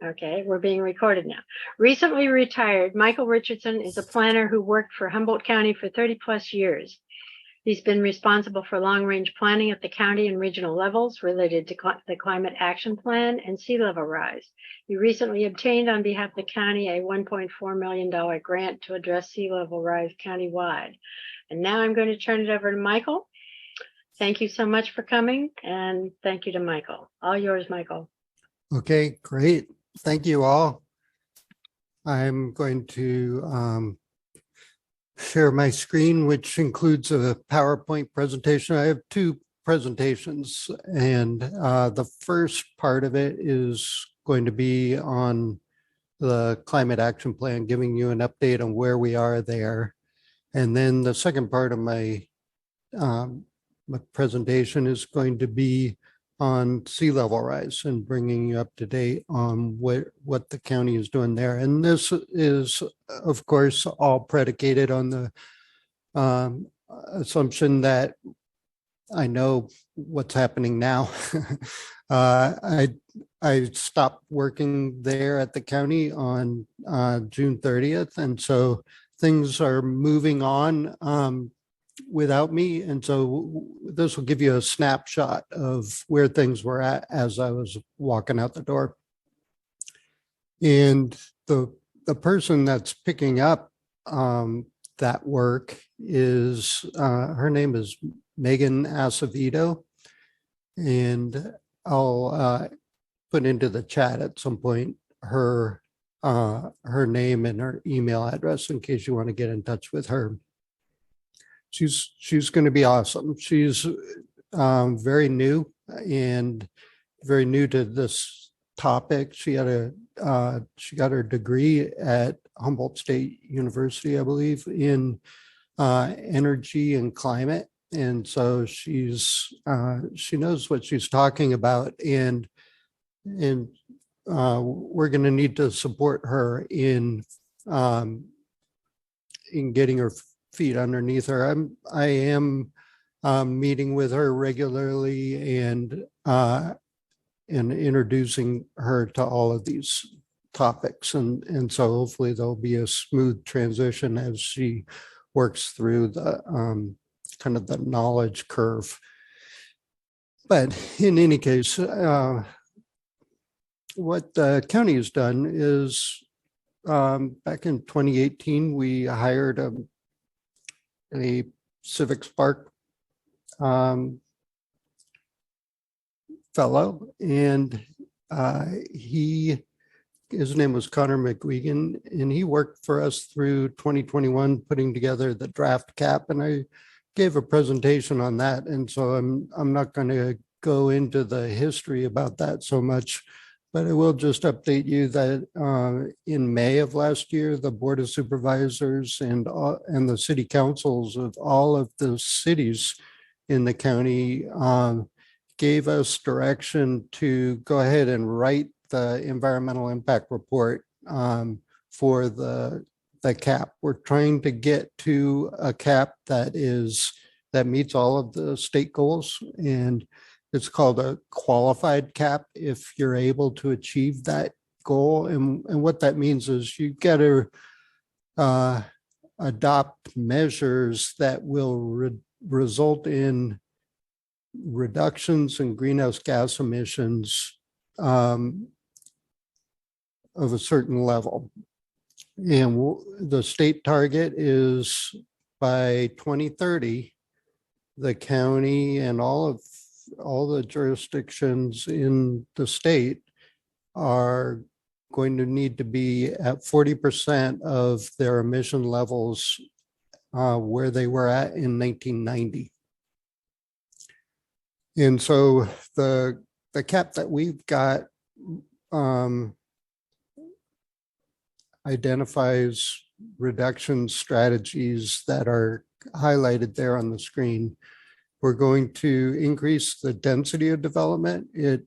Okay, we're being recorded now. Recently retired, Michael Richardson is a planner who worked for Humboldt County for 30 plus years. He's been responsible for long-range planning at the county and regional levels related to the Climate Action Plan and sea level rise. He recently obtained on behalf of the county a $1.4 million grant to address sea level rise countywide. And now I'm going to turn it over to Michael. Thank you so much for coming, and thank you to Michael. All yours, Michael. Okay, great. Thank you all. I'm going to share my screen, which includes a PowerPoint presentation. I have two presentations, and the first part of it is going to be on the Climate Action Plan, giving you an update on where we are there. And then the second part of my presentation is going to be on sea level rise and bringing you up to date on what the county is doing there. And this is, of course, all predicated on the assumption that I know what's happening now. I stopped working there at the county on June 30th. And so things are moving on without me. And so this will give you a snapshot of where things were at as I was walking out the door. And the person that's picking up that work is, her name is Megan Acevedo. And I'll put into the chat at some point her name and her email address in case you want to get in touch with her. She's going to be awesome. She's very new to this topic. She got her degree at Humboldt State University, I believe, in energy and climate, and so she knows what she's talking about, and we're going to need to support her in getting her feet underneath her. I am meeting with her regularly and introducing her to all of these topics, and so hopefully there'll be a smooth transition as she works through the kind of the knowledge curve. But in any case, what the county has done is back in 2018 we hired a Civic Spark fellow, and his name was Connor McGuigan, and he worked for us through 2021 putting together the draft cap, and I gave a presentation on that, and so I'm not going to go into the history about that so much, but I will just update you that in May of last year, the Board of Supervisors and the city councils of all of the cities in the county gave us direction to go ahead and write the environmental impact report for the cap. We're trying to get to a cap that meets all of the state goals, and it's called a qualified cap if you're able to achieve that goal. And what that means is you got to adopt measures that will result in reductions in greenhouse gas emissions of a certain level. And the state target is by 2030, the county and all the jurisdictions in the state are going to need to be at 40% of their emission levels where they were at in 1990. And so the cap that we've got identifies reduction strategies that are highlighted there on the screen. We're going to increase the density of development. It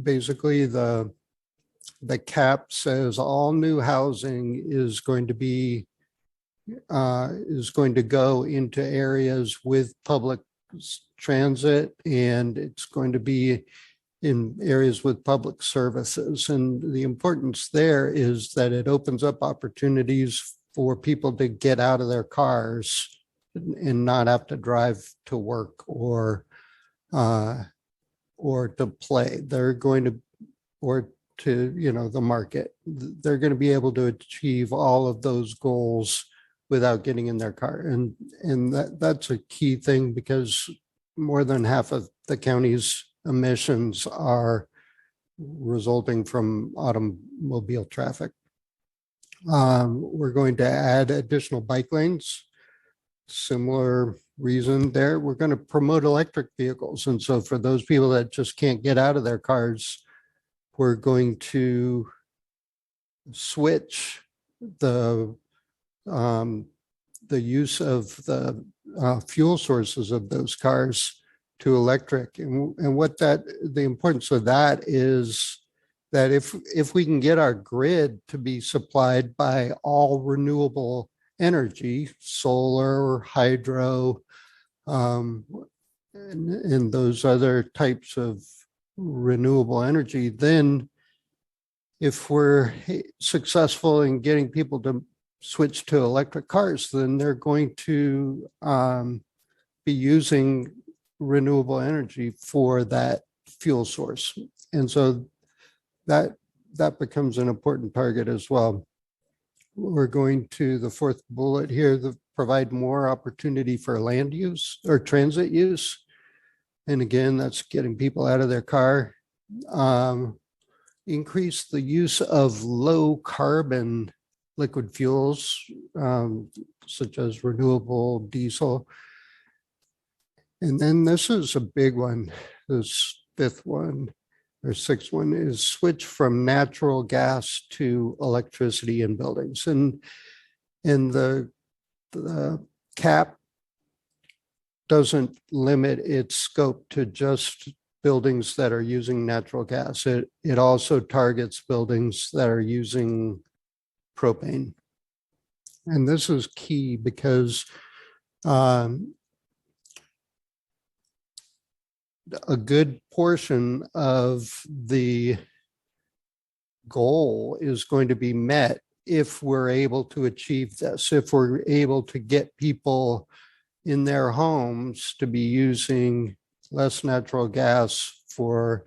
basically the cap says all new housing is going to go into areas with public transit, and it's going to be in areas with public services. And the importance there is that it opens up opportunities for people to get out of their cars and not have to drive to work or to play. They're going to, or to, the market. They're going to be able to achieve all of those goals without getting in their car. And that's a key thing, because more than half of the county's emissions are resulting from automobile traffic. We're going to add additional bike lanes. Similar reason there. We're going to promote electric vehicles. And so for those people that just can't get out of their cars, we're going to switch the use of the fuel sources of those cars to electric. And what the importance of that is that if we can get our grid to be supplied by all renewable energy, solar, hydro, and those other types of renewable energy, then if we're successful in getting people to switch to electric cars, then they're going to be using renewable energy for that fuel source. And so that becomes an important target as well. We're going to the fourth bullet here, provide more opportunity for land use or transit use. And again, that's getting people out of their car. Increase the use of low carbon liquid fuels, such as renewable diesel. And then this is a big one, this fifth one or sixth one, is switch from natural gas to electricity in buildings. And the cap doesn't limit its scope to just buildings that are using natural gas. It also targets buildings that are using propane. And this is key because a good portion of the goal is going to be met if we're able to achieve this, if we're able to get people in their homes to be using less natural gas for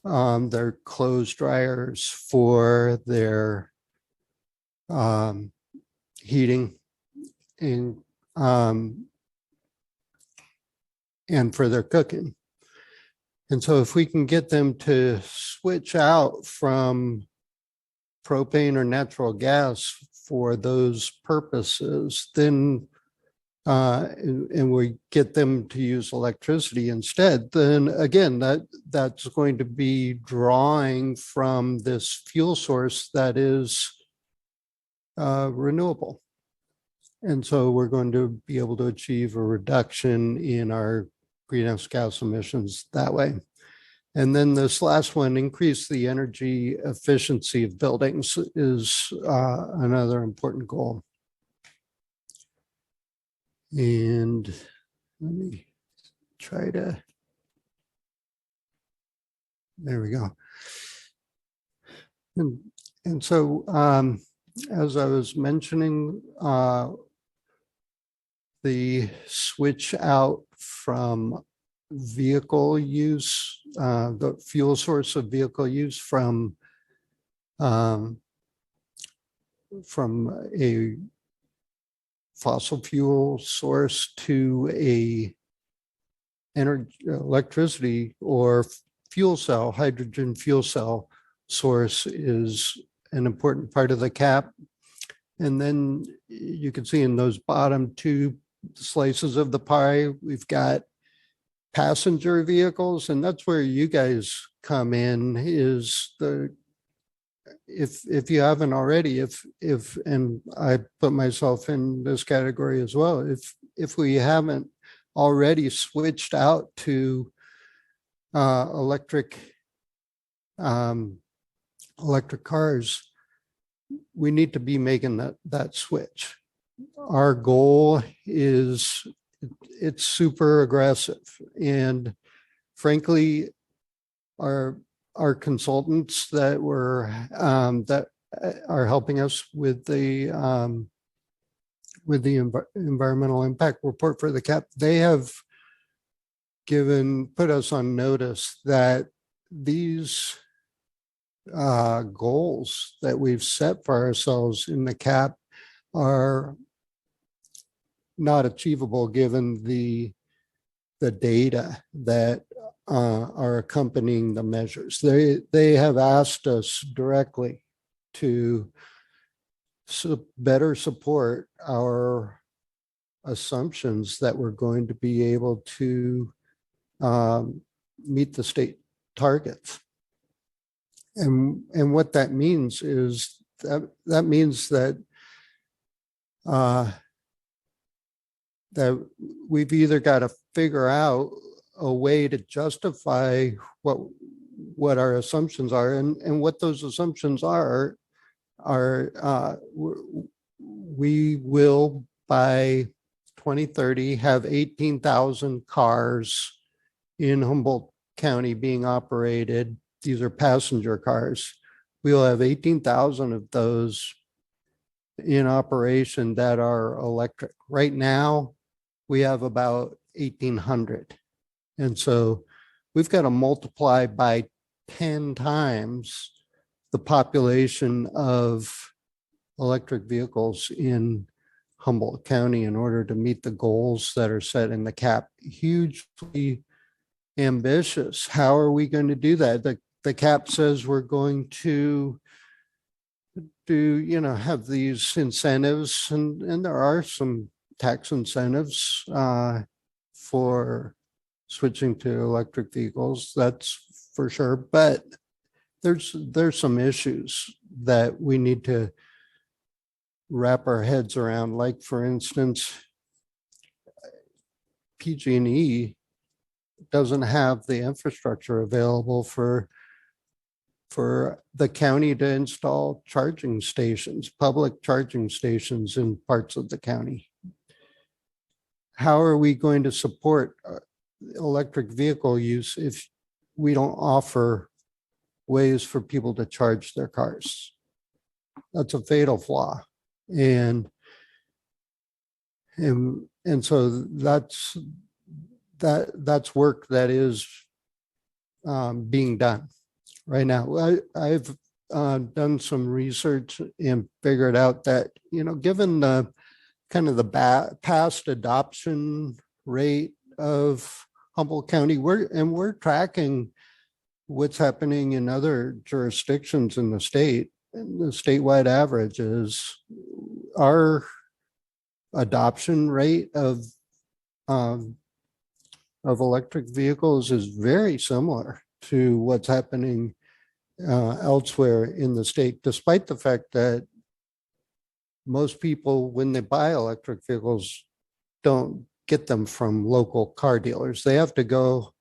their clothes dryers, for their heating, and for their cooking. And so if we can get them to switch out from propane or natural gas for those purposes, then and we get them to use electricity instead, then again, that's going to be drawing from this fuel source that is renewable. And so we're going to be able to achieve a reduction in our greenhouse gas emissions that way. And then this last one, increase the energy efficiency of buildings, is another important goal. And let me try to, there we go. And so as I was mentioning, the switch out from vehicle use, the fuel source of vehicle use from a fossil fuel source to a electricity or fuel cell, hydrogen fuel cell source is an important part of the cap. And then you can see in those bottom two slices of the pie, we've got passenger vehicles, and that's where you guys come in. Is the if you haven't already, if and I put myself in this category as well, if we haven't already switched out to electric cars, we need to be making that switch. Our goal is, it's super aggressive, and frankly, our consultants that were that are helping us with the environmental impact report for the CAP, they have put us on notice that these goals that we've set for ourselves in the CAP are not achievable given the data that are accompanying the measures. They have asked us directly to better support our assumptions that we're going to be able to meet the state targets. And what that means is that means that that we've either got to figure out a way to justify what our assumptions are, and what those assumptions are we will by 2030 have 18,000 cars in Humboldt County being operated. These are passenger cars. We will have 18,000 of those in operation that are electric. Right now, we have about 1,800. And so we've got to multiply by 10 times the population of electric vehicles in Humboldt County in order to meet the goals that are set in the CAP. Hugely ambitious. How are we going to do that? The CAP says we're going to have these incentives, and there are some tax incentives for switching to electric vehicles, that's for sure. But there's some issues that we need to wrap our heads around. Like, for instance, PG&E doesn't have the infrastructure available for the county to install charging stations, public charging stations in parts of the county. How are we going to support electric vehicle use if we don't offer ways for people to charge their cars? That's a fatal flaw. And so that's work that is being done right now. I've done some research and figured out that, given the kind of the past adoption rate of Humboldt County, we're tracking what's happening in other jurisdictions in the state. And the statewide average is our adoption rate of electric vehicles is very similar to what's happening elsewhere in the state, despite the fact that most people, when they buy electric vehicles, don't get them from local car dealers. They have to go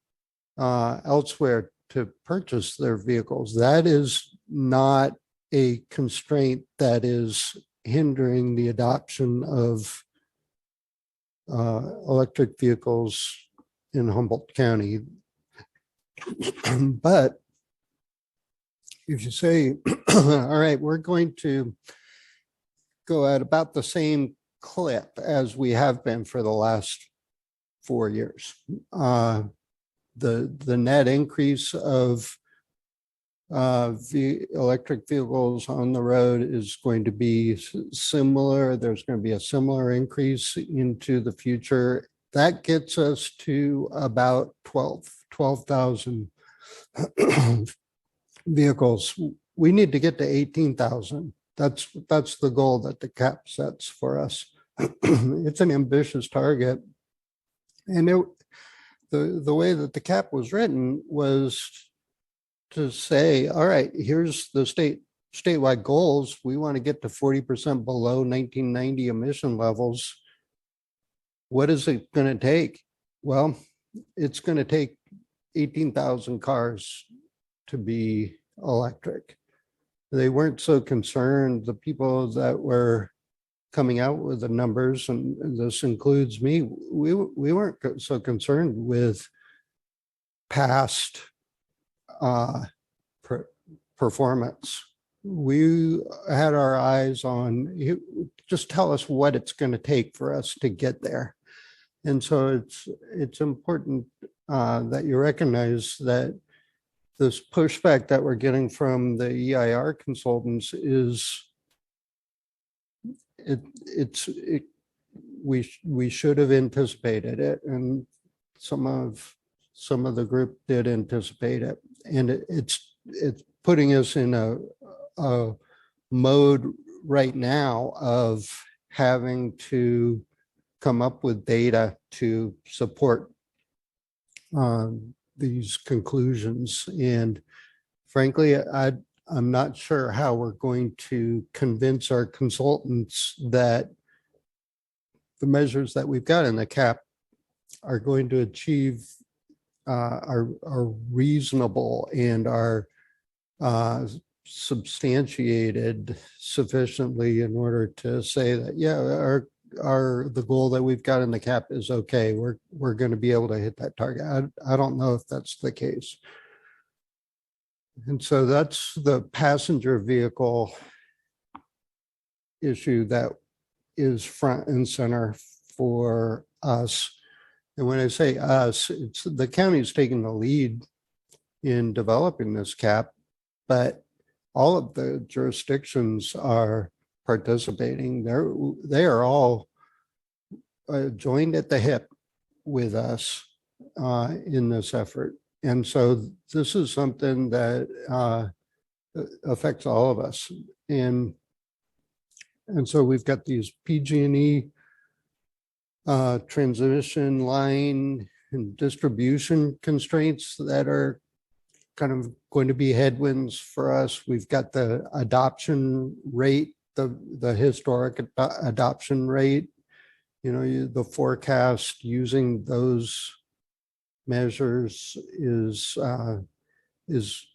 elsewhere to purchase their vehicles. That is not a constraint that is hindering the adoption of electric vehicles in Humboldt County. But if you say, all right, we're going to go at about the same clip as we have been for the last 4 years. The net increase of the electric vehicles on the road is going to be similar. There's going to be a similar increase into the future. That gets us to about 12,000 vehicles. We need to get to 18,000. That's the goal that the CAP sets for us. It's an ambitious target. And the way that the CAP was written was to say, all right, here's the statewide goals. We want to get to 40% below 1990 emission levels. What is it going to take? Well, it's going to take 18,000 cars to be electric. They weren't so concerned, the people that were coming out with the numbers, and this includes me, we weren't so concerned with past per- performance. We had our eyes on, just tell us what it's going to take for us to get there. And so it's important that you recognize that this pushback that we're getting from the EIR consultants is we should have anticipated it, and some of the group did anticipate it, and it's putting us in a mode right now of having to come up with data to support these conclusions. And frankly, I'm not sure how we're going to convince our consultants that the measures that we've got in the CAP are going to achieve are reasonable and are substantiated sufficiently in order to say that, yeah, the goal that we've got in the CAP is okay. We're going to be able to hit that target. I don't know if that's the case. And so that's the passenger vehicle issue that is front and center for us. And when I say us, it's the county's taking the lead in developing this CAP, but all of the jurisdictions are participating. They are all joined at the hip with us in this effort. And so this is something that affects all of us. And so we've got these PG&E transmission line and distribution constraints that are kind of going to be headwinds for us. We've got the adoption rate, the historic adoption rate, the forecast using those measures is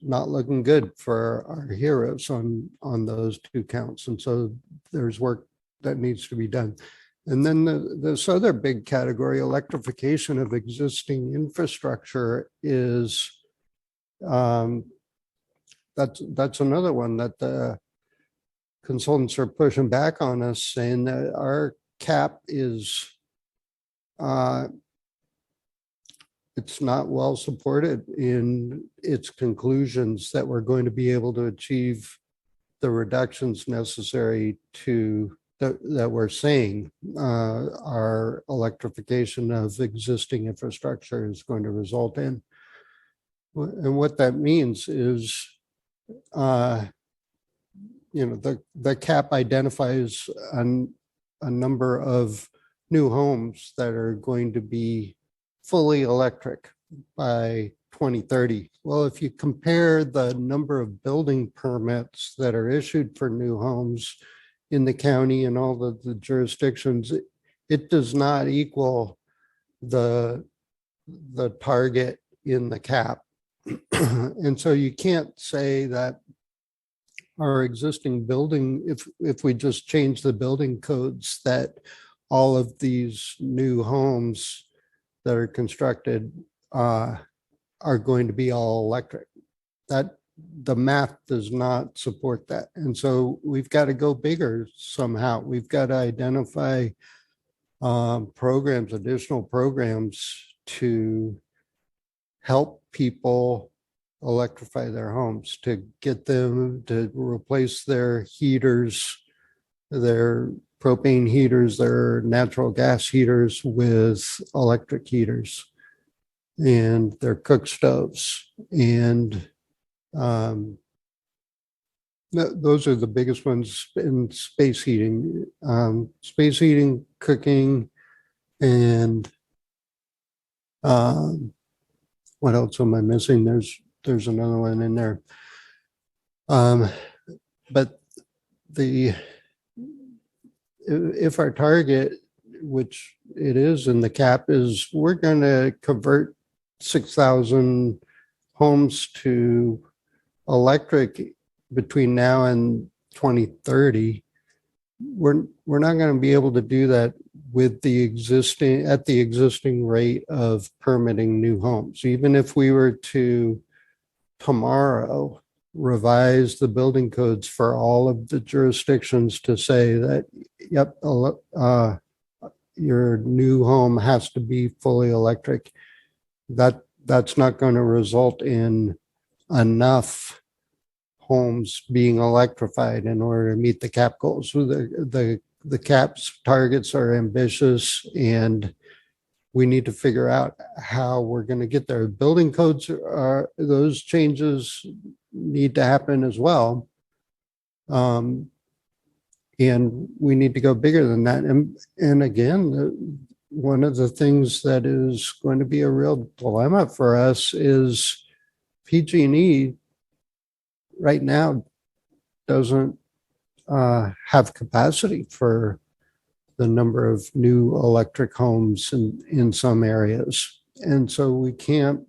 not looking good for our heroes on those two counts. And so there's work that needs to be done. And then this other big category, electrification of existing infrastructure, is that's another one that the consultants are pushing back on us, saying that our CAP is it's not well supported in its conclusions that we're going to be able to achieve the reductions necessary to that we're saying our electrification of existing infrastructure is going to result in. And what that means is, the CAP identifies a number of new homes that are going to be fully electric by 2030. Well, if you compare the number of building permits that are issued for new homes in the county and all of the jurisdictions, it does not equal the target in the CAP. And so you can't say that our existing building, if we just change the building codes, that all of these new homes that are constructed are going to be all electric. That the math does not support that. And so we've got to go bigger somehow. We've got to identify programs, additional programs to help people electrify their homes, to get them to replace their heaters, their propane heaters, their natural gas heaters with electric heaters, and their cook stoves. And those are the biggest ones in space heating, cooking, and what else am I missing? There's another one in there. But if our target, which it is in the CAP, is we're going to convert 6,000 homes to electric between now and 2030, we're not going to be able to do that with the existing rate of permitting new homes. Even if we were to tomorrow revise the building codes for all of the jurisdictions to say that, yep, your new home has to be fully electric, that's not going to result in enough homes being electrified in order to meet the cap goals. So the CAP's targets are ambitious, and we need to figure out how we're going to get there. Building codes are, those changes need to happen as well. And we need to go bigger than that. And again, one of the things that is going to be a real dilemma for us is PG&E right now doesn't have capacity for the number of new electric homes in some areas. And so we can't,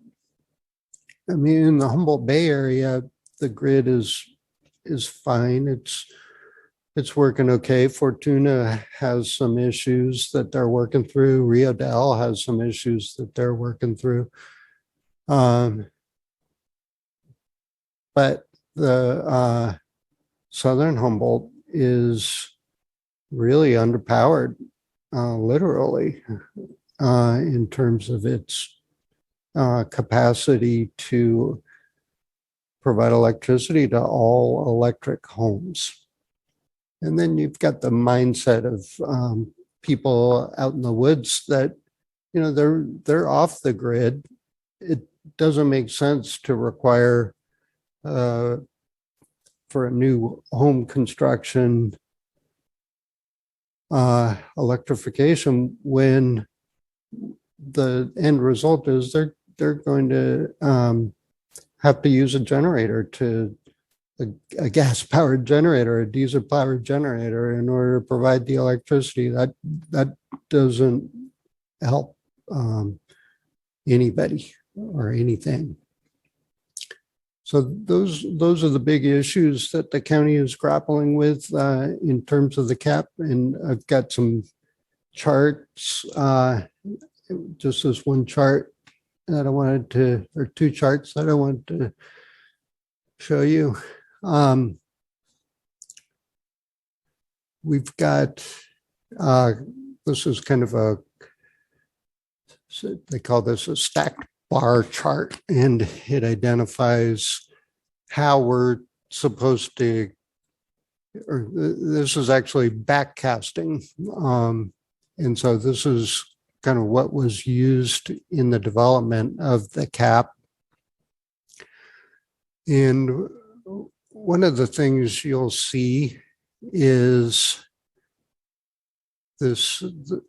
I mean, in the Humboldt Bay area, the grid is fine. It's working okay. Fortuna has some issues that they're working through. Rio Dell has some issues that they're working through. But the Southern Humboldt is really underpowered, literally, in terms of its capacity to provide electricity to all electric homes. And then you've got the mindset of people out in the woods that, you know, they're off the grid. It doesn't make sense to require for a new home construction electrification when the end result is they're going to have to use a generator to a gas powered generator, a diesel powered generator in order to provide the electricity. That doesn't help anybody or anything. So those are the big issues that the county is grappling with in terms of the cap. And I've got some charts, just this one chart that I wanted to, or two charts that I wanted to show you. We've got, this is kind of a, they call this a stacked bar chart, and it identifies how we're supposed to, or this is actually backcasting. And so this is kind of what was used in the development of the cap. And one of the things you'll see is this,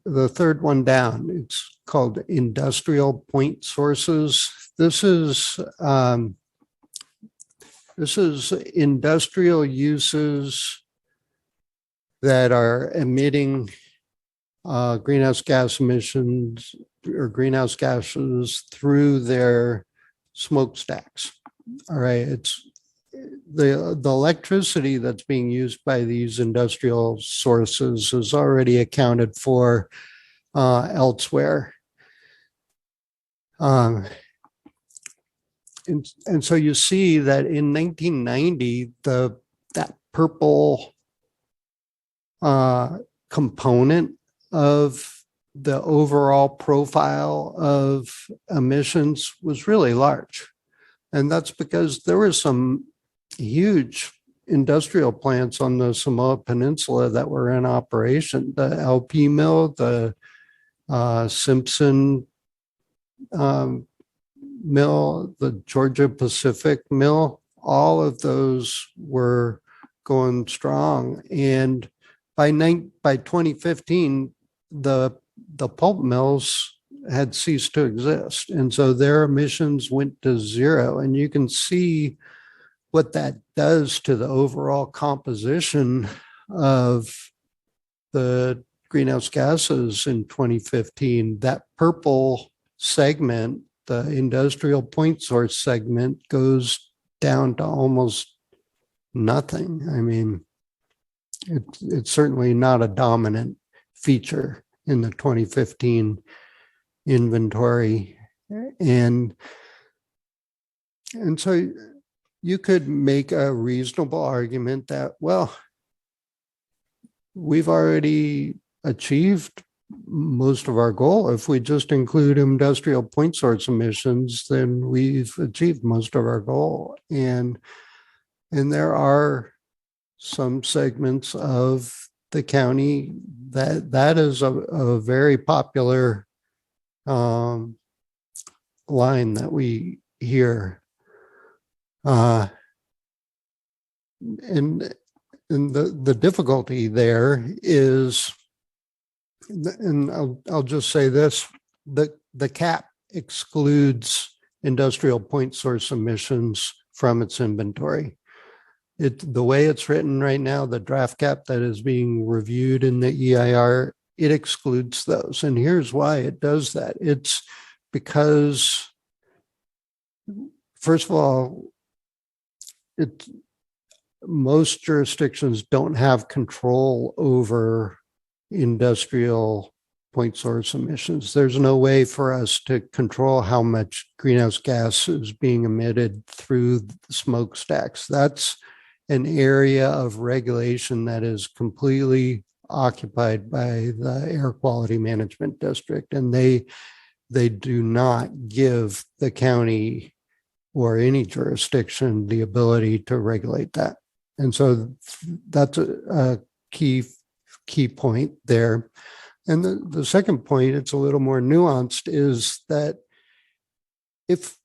the third one down. It's called industrial point sources. This is industrial uses that are emitting greenhouse gas emissions or greenhouse gases through their smokestacks. All right, it's the electricity that's being used by these industrial sources is already accounted for elsewhere. And so you see that in 1990, that purple component of the overall profile of emissions was really large. And that's because there were some huge industrial plants on the Samoa Peninsula that were in operation. The LP mill, the Simpson mill, the Georgia Pacific mill, all of those were going strong. And by 2015, the pulp mills had ceased to exist. And so their emissions went to zero. And you can see what that does to the overall composition of the greenhouse gases in 2015. That purple segment, the industrial point source segment, goes down to almost nothing. I mean, it's certainly not a dominant feature in the 2015 inventory. And so you could make a reasonable argument that, well, we've already achieved most of our goal. If we just include industrial point source emissions, then we've achieved most of our goal. And there are some segments of the county that is a very popular line that we hear. And the difficulty there is, and I'll just say this, the cap excludes industrial point source emissions from its inventory. The way it's written right now, the draft cap that is being reviewed in the EIR, it excludes those. And here's why it does that. It's because, first of all, most jurisdictions don't have control over industrial point source emissions. There's no way for us to control how much greenhouse gas is being emitted through the smokestacks. That's an area of regulation that is completely occupied by the Air Quality Management District, and they do not give the county or any jurisdiction the ability to regulate that. And so that's a key point there. And the second point, it's a little more nuanced, is that if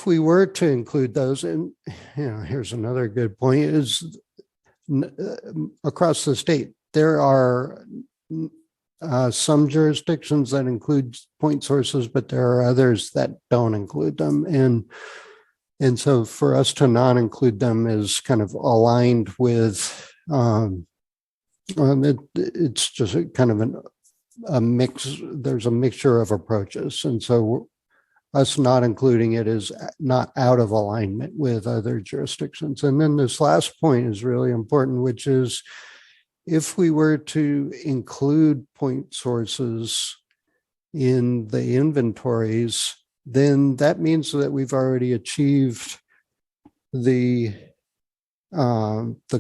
we were to include those, and here's another good point, is across the state, there are some jurisdictions that include point sources, but there are others that don't include them. And so for us to not include them is kind of aligned with, it's just a kind of a mix. There's a mixture of approaches. And so us not including it is not out of alignment with other jurisdictions. And then this last point is really important, which is if we were to include point sources in the inventories, then that means that we've already achieved the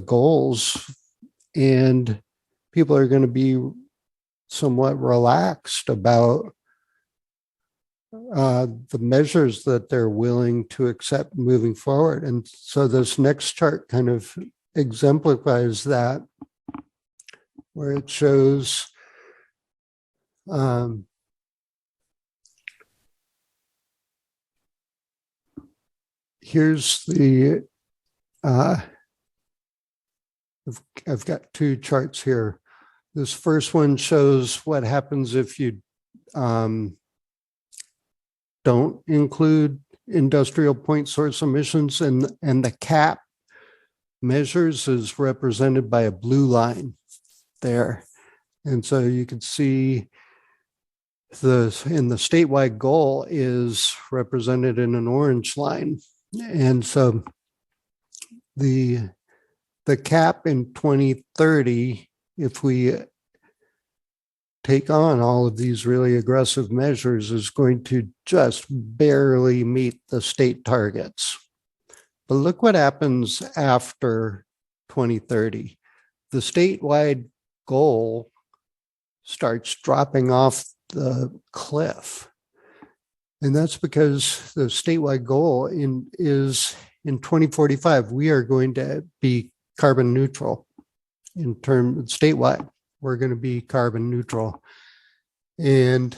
goals, and people are going to be somewhat relaxed about the measures that they're willing to accept moving forward. And so this next chart kind of exemplifies that, where it shows here's the I've got two charts here. This first one shows what happens if you don't include industrial point source emissions, and the cap measures is represented by a blue line there. And so you can see the statewide goal is represented in an orange line. And so the cap in 2030, if we take on all of these really aggressive measures, is going to just barely meet the state targets. But look what happens after 2030. The statewide goal starts dropping off the cliff. And that's because the statewide goal is in 2045, we are going to be carbon neutral in terms statewide. We're going to be carbon neutral. And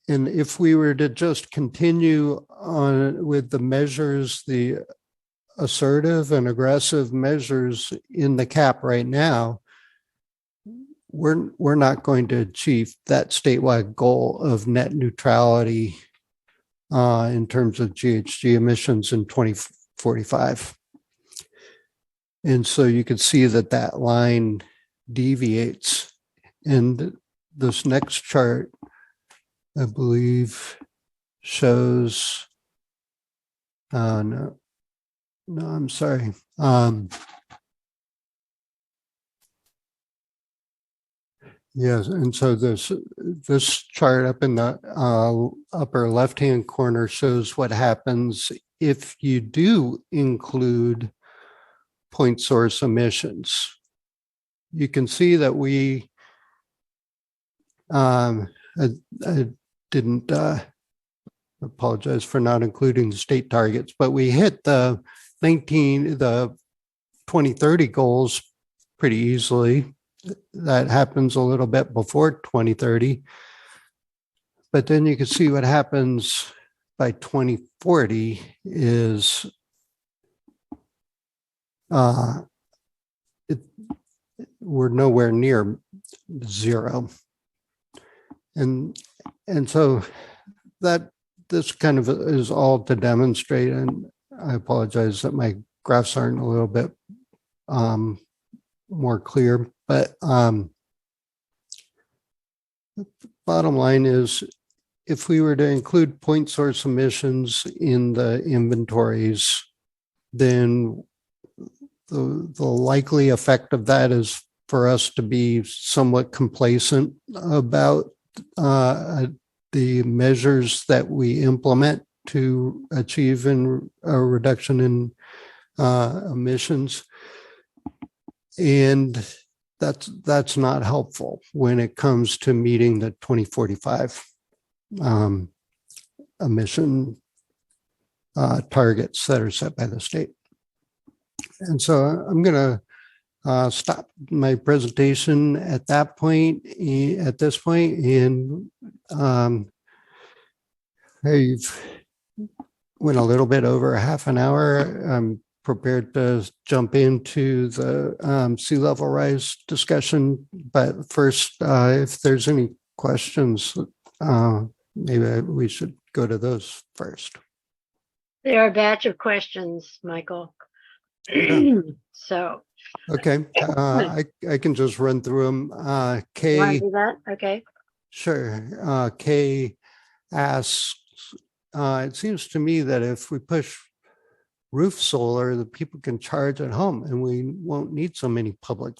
if we were to just continue on with the measures, the assertive and aggressive measures in the cap right now, we're not going to achieve that statewide goal of net neutrality in terms of GHG emissions in 2045. And so you can see that line deviates. And this next chart, I believe, shows, no, I'm sorry. Yes, and so this chart up in the upper left-hand corner shows what happens if you do include point source emissions, you can see that we, I didn't apologize for not including the state targets, but we hit the 2030 goals pretty easily. That happens a little bit before 2030. But then you can see what happens by 2040 is we're nowhere near zero. And so that this kind of is all to demonstrate, and I apologize that my graphs aren't a little bit more clear, but bottom line is, if we were to include point source emissions in the inventories, then the likely effect of that is for us to be somewhat complacent about the measures that we implement to achieve a reduction in emissions. And that's not helpful when it comes to meeting the 2045 emission targets that are set by the state. And so I'm going to stop my presentation at this point, and I've went a little bit over a half an hour. I'm prepared to jump into the sea level rise discussion, but first, if there's any questions, maybe we should go to those first. There are a batch of questions, Michael. Yeah. So. Okay, I can just run through them. You want to do that? Okay. Sure. Kay asks, it seems to me that if we push roof solar, the people can charge at home and we won't need so many public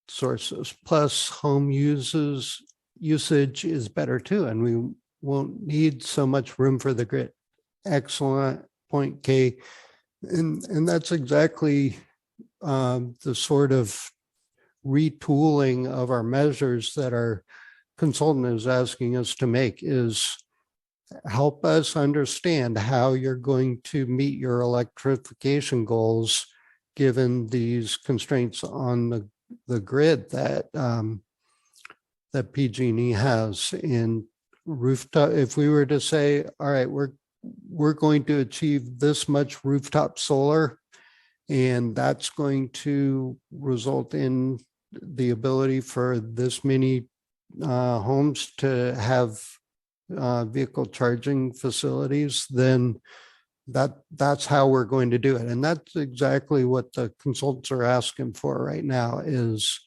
sources. Plus, home usage is better too, and we won't need so much room for the grid. Excellent point, Kay. And that's exactly the sort of retooling of our measures that our consultant is asking us to make, is help us understand how you're going to meet your electrification goals given these constraints on the grid that that PG&E has. In rooftop, if we were to say, all right, we're going to achieve this much rooftop solar, and that's going to result in the ability for this many homes to have vehicle charging facilities, then that's how we're going to do it. And that's exactly what the consultants are asking for right now is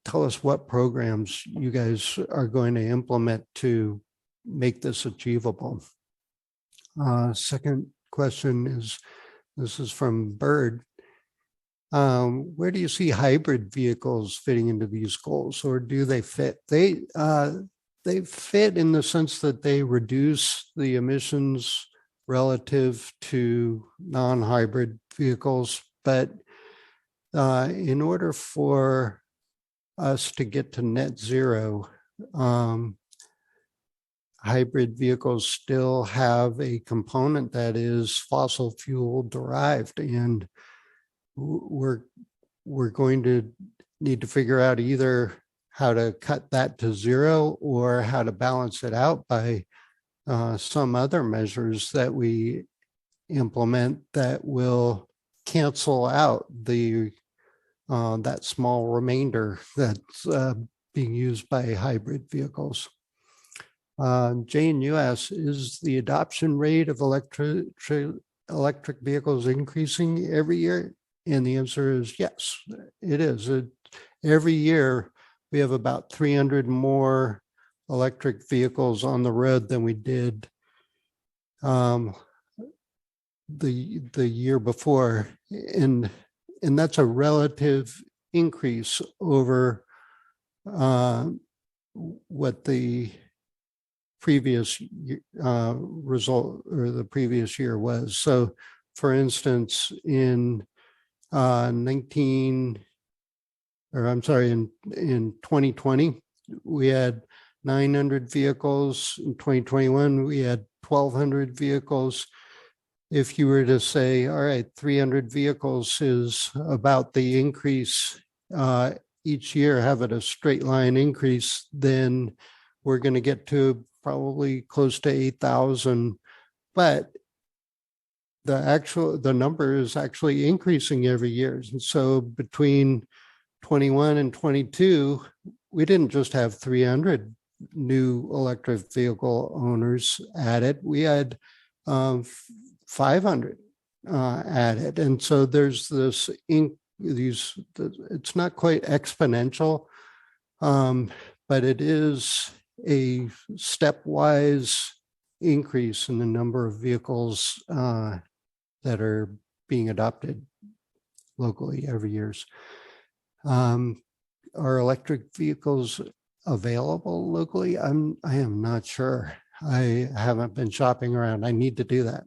tell us what programs you guys are going to implement to make this achievable. Second question is, this is from Bird. Where do you see hybrid vehicles fitting into these goals, or do they fit? They fit in the sense that they reduce the emissions relative to non-hybrid vehicles. But in order for us to get to net zero, hybrid vehicles still have a component that is fossil fuel derived, and we're going to need to figure out either how to cut that to zero or how to balance it out by some other measures that we implement that will cancel out the that small remainder that's being used by hybrid vehicles. Jane, you asked, is the adoption rate of electric vehicles increasing every year? And the answer is yes, it is. Every year, we have about 300 more electric vehicles on the road than we did the year before. And that's a relative increase over what the previous result or the previous year was. So for instance, in 2020, we had 900 vehicles. In 2021, we had 1,200 vehicles. If you were to say, all right, 300 vehicles is about the increase each year, have it a straight line increase, then we're going to get to probably close to 8,000. But the number is actually increasing every year. And so between 21 and 22, we didn't just have 300 new electric vehicle owners added. We had 500 added. And so there's this, it's not quite exponential, but it is a stepwise increase in the number of vehicles that are being adopted locally every year. Are electric vehicles available locally? I am not sure. I haven't been shopping around. I need to do that.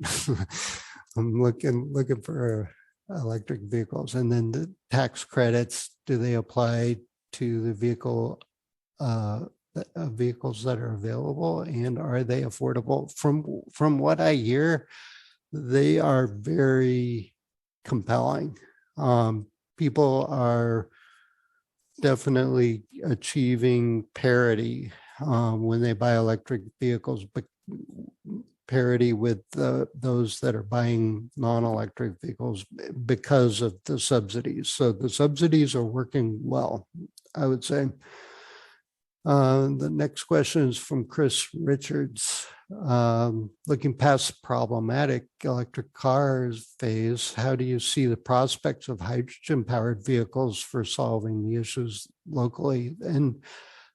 I'm looking for electric vehicles. And then the tax credits, do they apply to the vehicles that are available, and are they affordable? From what I hear, they are very compelling. People are definitely achieving parity when they buy electric vehicles, but parity with those that are buying non-electric vehicles because of the subsidies. So the subsidies are working well, I would say. The next question is from Chris Richards. Looking past problematic electric cars phase, how do you see the prospects of hydrogen-powered vehicles for solving the issues locally? And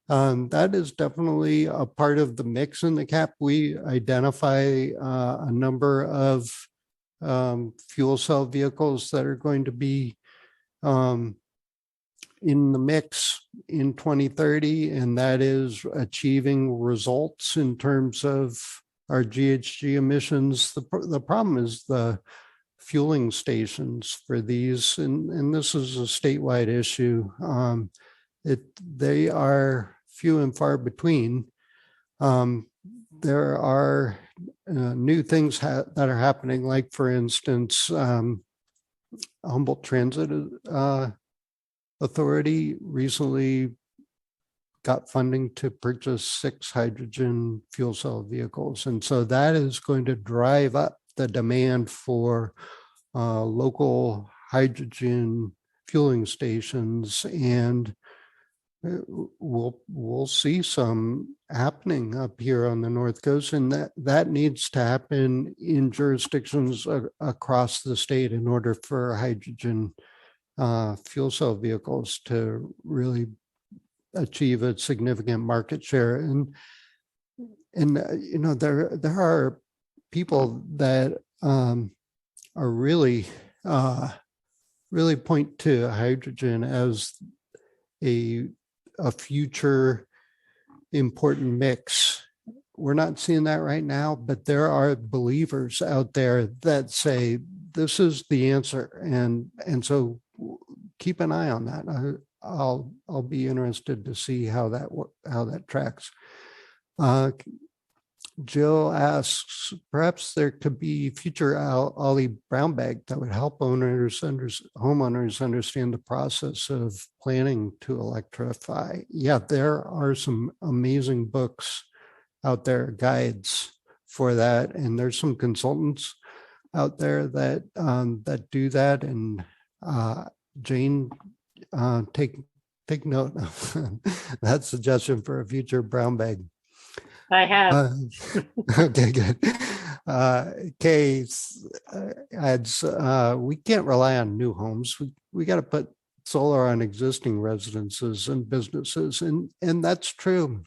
that is definitely a part of the mix in the CAP. We identify a number of fuel cell vehicles that are going to be in the mix in 2030, and that is achieving results in terms of our GHG emissions. The problem is the fueling stations for these, and this is a statewide issue. They are few and far between. There are new things that are happening, like for instance, Humboldt Transit Authority recently got funding to purchase 6 hydrogen fuel cell vehicles. And so that is going to drive up the demand for local hydrogen fueling stations. And we'll see some happening up here on the North Coast. And that needs to happen in jurisdictions across the state in order for hydrogen fuel cell vehicles to really achieve a significant market share. And you know, there are people that are really point to hydrogen as a future important mix. We're not seeing that right now, but there are believers out there that say this is the answer, and so keep an eye on that. I'll be interested to see how that tracks. Jill asks, perhaps there could be future OLLI brown bag that would help homeowners understand the process of planning to electrify. Yeah, there are some amazing books out there, guides for that, and there's some consultants out there that do that. And Jane, take note of that suggestion for a future brown bag. I have. Okay, good. Kay adds, we can't rely on new homes. We got to put solar on existing residences and businesses, and that's true.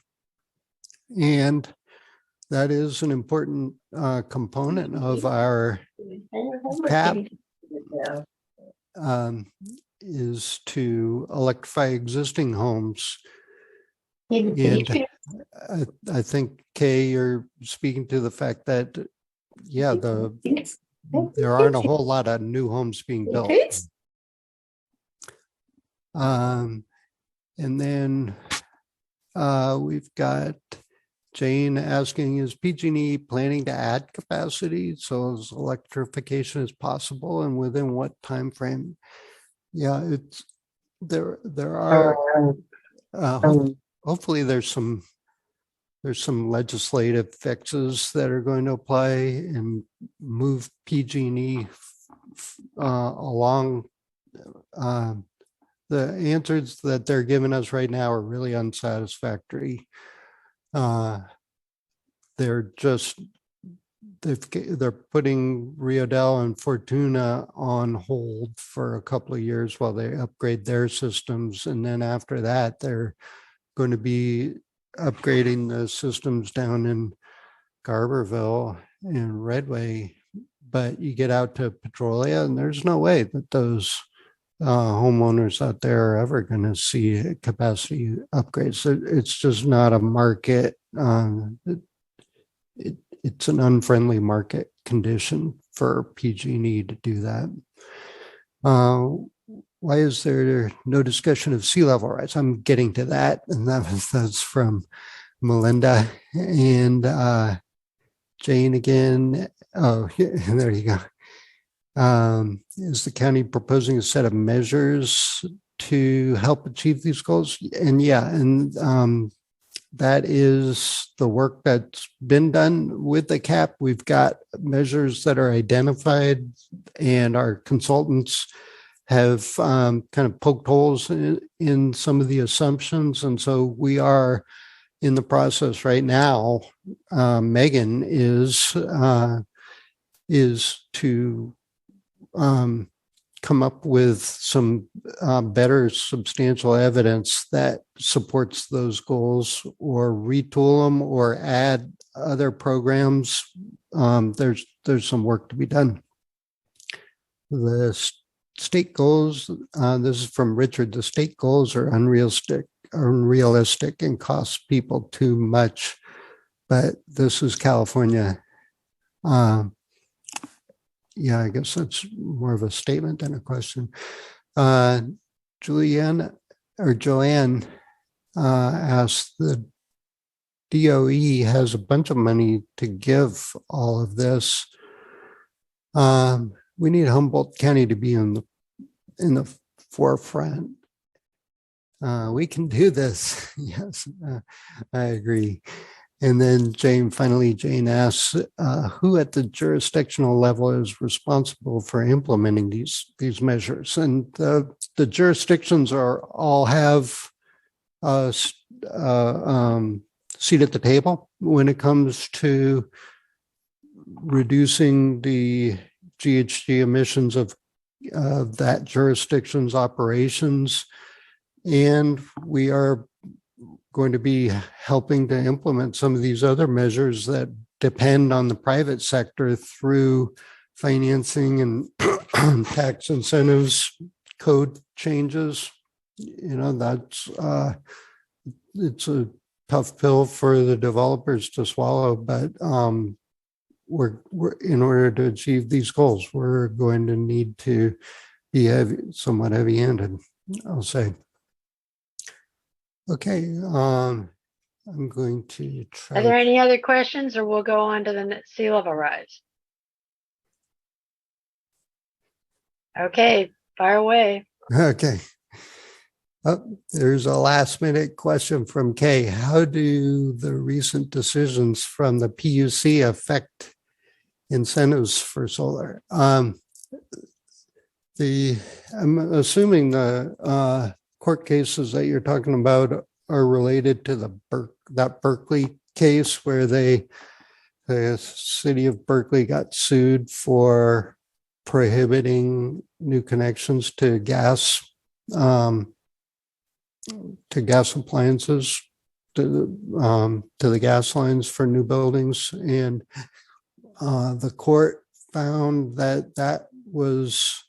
And that is an important component of our CAP, is to electrify existing homes. And I think, Kay, you're speaking to the fact that, yeah, there aren't a whole lot of new homes being built. And then we've got Jane asking, is PG&E planning to add capacity so as electrification is possible, and within what time frame? Yeah, it's there are hopefully there's some legislative fixes that are going to apply and move PG&E along. The answers that they're giving us right now are really unsatisfactory. They're putting Riodell and Fortuna on hold for a couple of years while they upgrade their systems. And then after that, they're going to be upgrading the systems down in Garberville and Redway. But you get out to Petrolia and there's no way that those homeowners out there are ever going to see capacity upgrades. It's just not a market. It's an unfriendly market condition for PG&E to do that. Why is there no discussion of sea level rise? I'm getting to that, and that's from Melinda and Jane again. Oh, there you go. Is the county proposing a set of measures to help achieve these goals? And yeah, and that is the work that's been done with the CAP. We've got measures that are identified, and our consultants have kind of poked holes in some of the assumptions. And so we are in the process right now. Megan is to come up with some better substantial evidence that supports those goals, or retool them or add other programs. There's some work to be done. The state goals, this is from Richard, the state goals are unrealistic and cost people too much, but this is California. Yeah, I guess that's more of a statement than a question. Joanne asked, the DOE has a bunch of money to give all of this. We need Humboldt County to be in the forefront. We can do this. Yes, I agree. And then Jane asks, who at the jurisdictional level is responsible for implementing these measures? And the jurisdictions all have a seat at the table when it comes to reducing the GHG emissions of that jurisdiction's operations. And we are going to be helping to implement some of these other measures that depend on the private sector through financing and tax incentives, code changes. You know, that's it's a tough pill for the developers to swallow, but we're in order to achieve these goals, we're going to need to be somewhat heavy-handed, I'll say. Okay, I'm going to try. Are there any other questions, or we'll go on to the sea level rise? Okay, fire away. Okay. There's a last minute question from Kay. How do the recent decisions from the PUC affect incentives for solar? I'm assuming the court cases that you're talking about are related to that Berkeley case where the city of Berkeley got sued for prohibiting new connections to gas appliances to the gas lines for new buildings, and the court found that was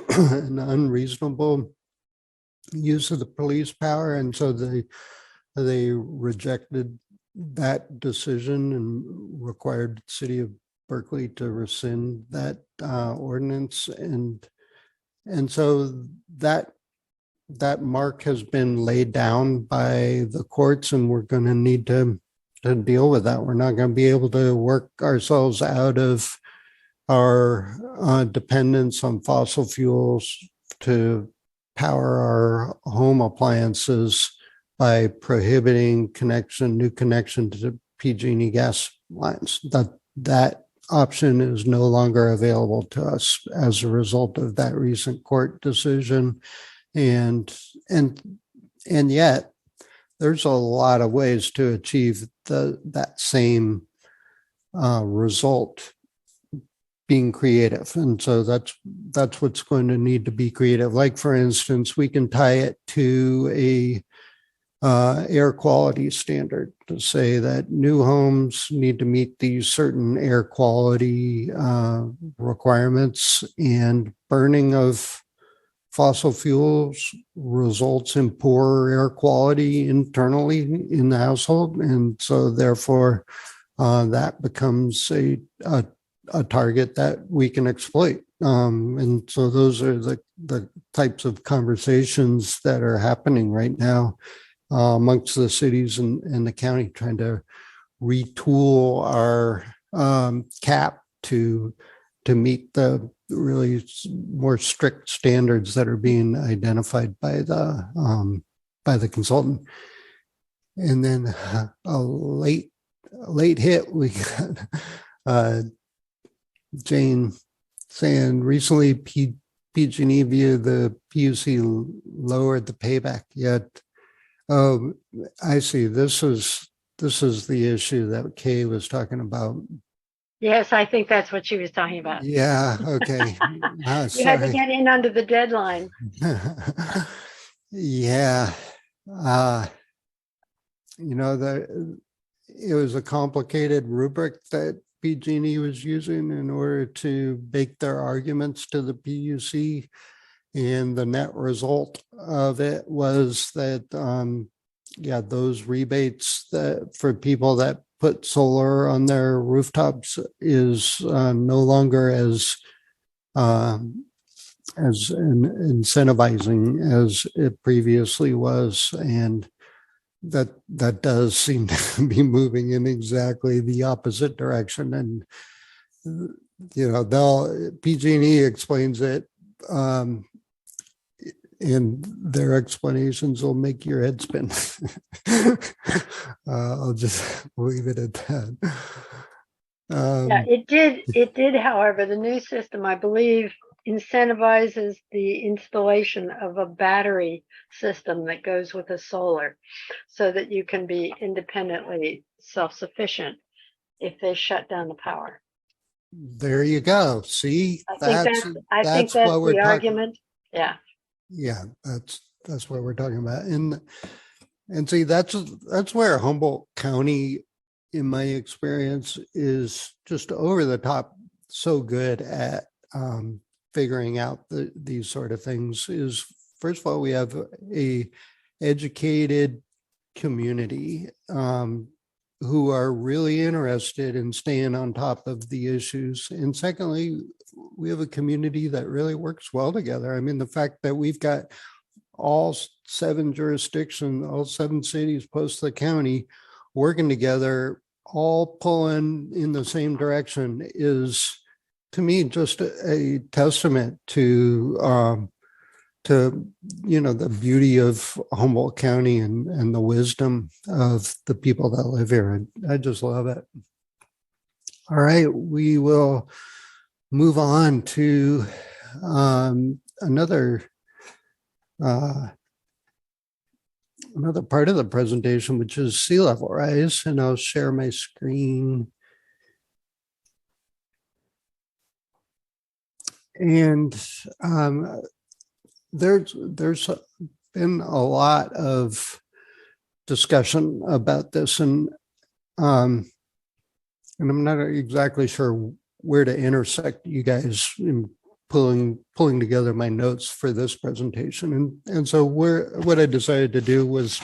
an unreasonable use of the police power, and so the they rejected that decision and required the city of Berkeley to rescind that ordinance. And so that mark has been laid down by the courts, and we're going to need to deal with that. We're not going to be able to work ourselves out of our dependence on fossil fuels to power our home appliances by prohibiting new connection to PG&E gas lines. That option is no longer available to us as a result of that recent court decision. And yet there's a lot of ways to achieve that same result, being creative. And so that's what's going to need to be creative. Like, for instance, we can tie it to a air quality standard to say that new homes need to meet these certain air quality requirements, and burning of fossil fuels results in poorer air quality internally in the household. And so therefore that becomes a target that we can exploit. And so those are the types of conversations that are happening right now amongst the cities and the county, trying to retool our cap to meet the really more strict standards that are being identified by the consultant. And then a late hit, we got Jane saying recently PG&E via the PUC lowered the payback. Yet, oh, I see. This is the issue that Kay was talking about. Yes, I think that's what she was talking about. Yeah. Okay. You had to get in under the deadline. Yeah. It was a complicated rubric that PG&E was using in order to bake their arguments to the PUC. And the net result of it was that, those rebates that for people that put solar on their rooftops is no longer as incentivizing as it previously was. And that does seem to be moving in exactly the opposite direction. And, PG&E explains it, and their explanations will make your head spin. I'll just leave it at that. Yeah, it did. However, the new system, I believe, incentivizes the installation of a battery system that goes with a solar, so that you can be independently self-sufficient if they shut down the power. There you go. See, I think that's the argument. Yeah. Yeah, that's what we're talking about. And see, that's where Humboldt County, in my experience, is just over the top so good at figuring out these sort of things. Is, first of all, we have a educated community who are really interested in staying on top of the issues. And secondly, we have a community that really works well together. I mean, the fact that we've got all 7 jurisdictions, all 7 cities plus the county working together, all pulling in the same direction, is, to me, just a testament to the beauty of Humboldt County and the wisdom of the people that live here. I just love it. All right, we will move on to another part of the presentation, which is sea level rise, and I'll share my screen. And there's been a lot of discussion about this, and I'm not exactly sure where to intersect you guys in pulling together my notes for this presentation. And so what I decided to do was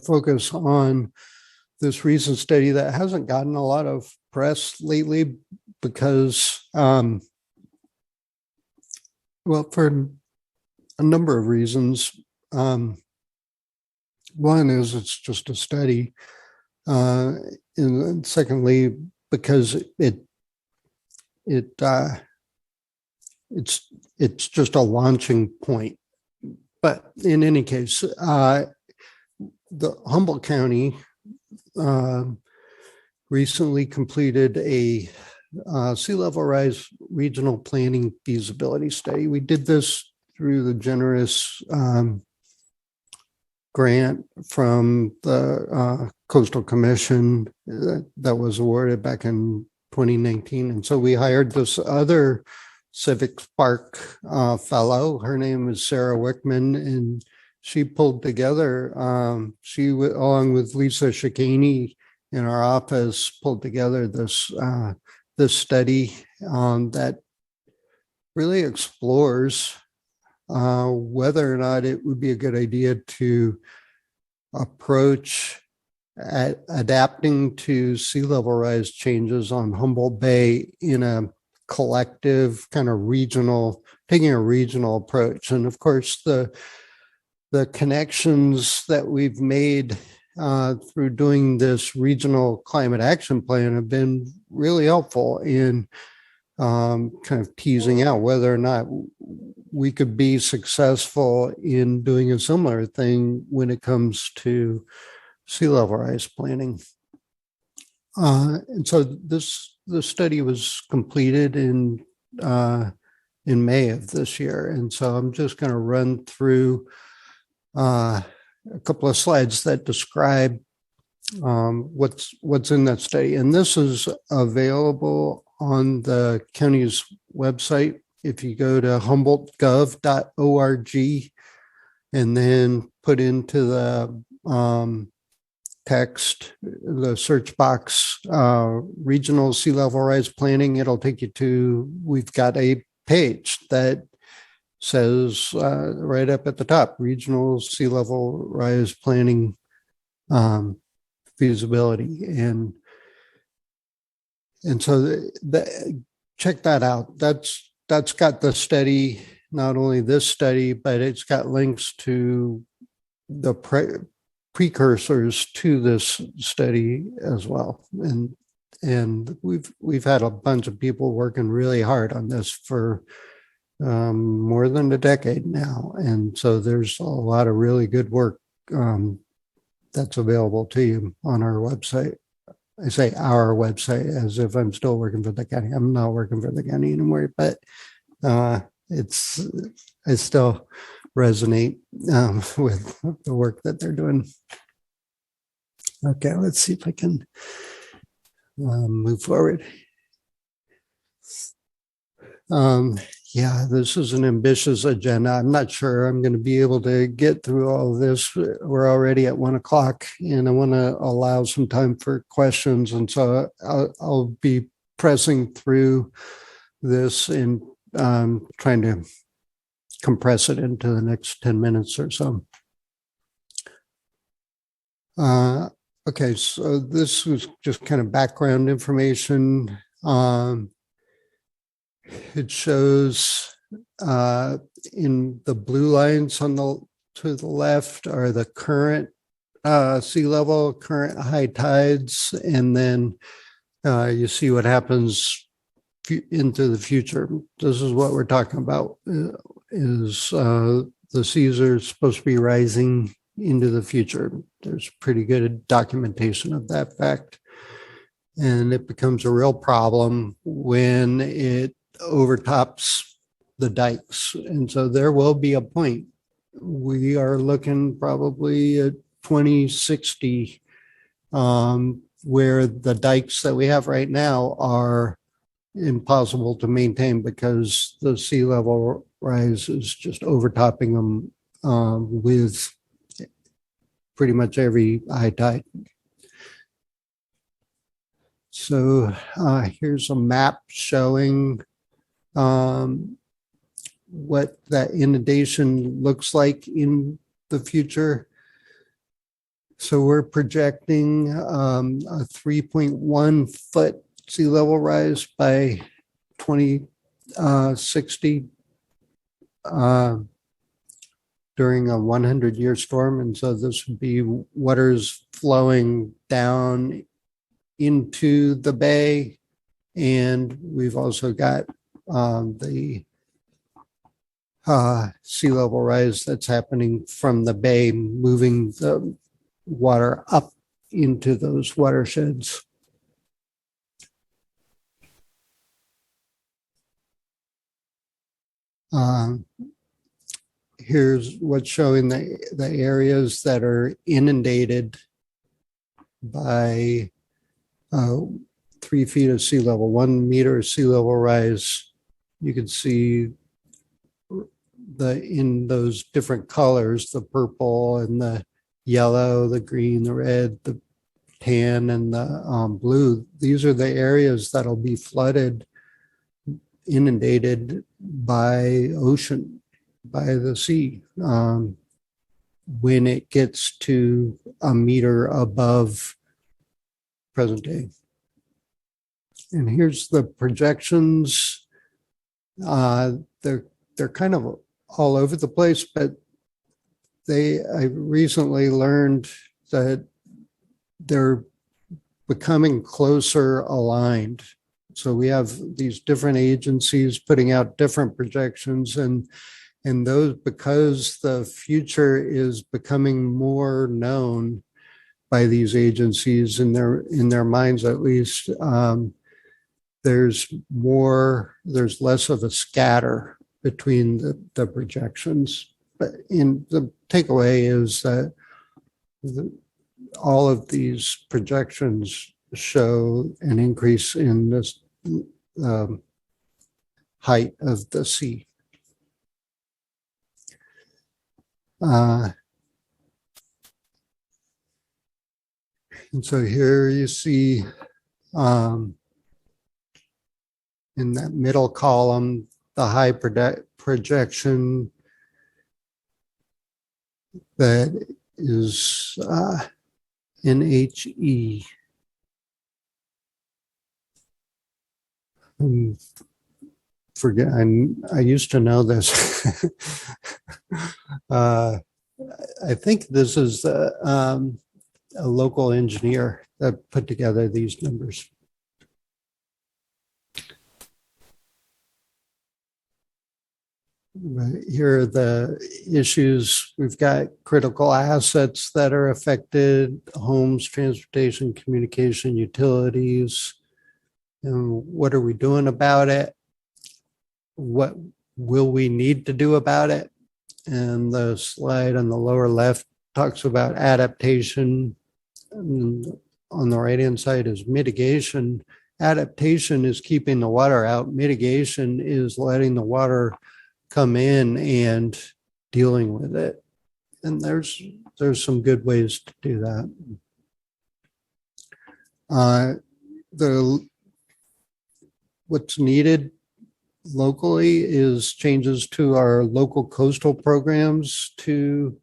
focus on this recent study that hasn't gotten a lot of press lately because, well, for a number of reasons. One is it's just a study. And secondly, because it's just a launching point. But in any case, the Humboldt County recently completed a sea level rise regional planning feasibility study. We did this through the generous grant from the Coastal Commission that was awarded back in 2019. And so we hired this other Civic Spark fellow. Her name is Sarah Wickman, and she pulled together, along with Lisa Shikani in our office, pulled together this study that really explores whether or not it would be a good idea to approach adapting to sea level rise changes on Humboldt Bay in a collective kind of taking a regional approach. And of course, the connections that we've made through doing this regional climate action plan have been really helpful in kind of teasing out whether or not we could be successful in doing a similar thing when it comes to sea level rise planning. And so the study was completed in May of this year. And so I'm just going to run through a couple of slides that describe what's in that study. And this is available on the county's website. If you go to humboldtgov.org and then put into the text, the search box, regional sea level rise planning, it'll take you to, we've got a page that says right up at the top, regional sea level rise planning feasibility. And so check that out. That's got the study, not only this study, but it's got links to the precursors to this study as well. And we've had a bunch of people working really hard on this for more than a decade now. And so there's a lot of really good work that's available to you on our website. I say our website as if I'm still working for the county. I'm not working for the county anymore, but I still resonate with the work that they're doing. Okay, let's see if I can move forward. Yeah, this is an ambitious agenda. I'm not sure I'm going to be able to get through all of this. We're already at 1 o'clock and I want to allow some time for questions. And so I'll be pressing through this and trying to compress it into the next 10 minutes or so. Okay, so this was just kind of background information. It shows in the blue lines to the left are the current sea level, current high tides, and then you see what happens into the future. This is what we're talking about, is the seas are supposed to be rising into the future. There's pretty good documentation of that fact. And it becomes a real problem when it overtops the dikes. And so there will be a point. We are looking probably at 2060, where the dikes that we have right now are impossible to maintain because the sea level rise is just overtopping them with pretty much every high tide. So here's a map showing what that inundation looks like in the future. So we're projecting a 3.1 foot sea level rise by 2060 during a 100-year storm. And so this would be waters flowing down into the bay. And we've also got the sea level rise that's happening from the bay, moving the water up into those watersheds. Here's what's showing the areas that are inundated by 3 feet of sea level, 1 meter of sea level rise. You can see in those different colors, the purple and the yellow, the green, the red, the tan, and the blue. These are the areas that'll be flooded, inundated by ocean, by the sea, when it gets to a meter above present day. And here's the projections. They're kind of all over the place, but I recently learned that they're becoming closer aligned. So we have these different agencies putting out different projections, and those, because the future is becoming more known by these agencies in their minds, at least, there's less of a scatter between the projections. But the takeaway is that all of these projections show an increase in this height of the sea. And so here you see in that middle column, the high projection that is NHE. Forget, I used to know this. I think this is a local engineer that put together these numbers. Here are the issues. We've got critical assets that are affected: homes, transportation, communication, utilities. And what are we doing about it? What will we need to do about it? And the slide on the lower left talks about adaptation. And on the right-hand side is mitigation. Adaptation is keeping the water out. Mitigation is letting the water come in and dealing with it. And there's some good ways to do that. What's needed locally is changes to our local coastal programs to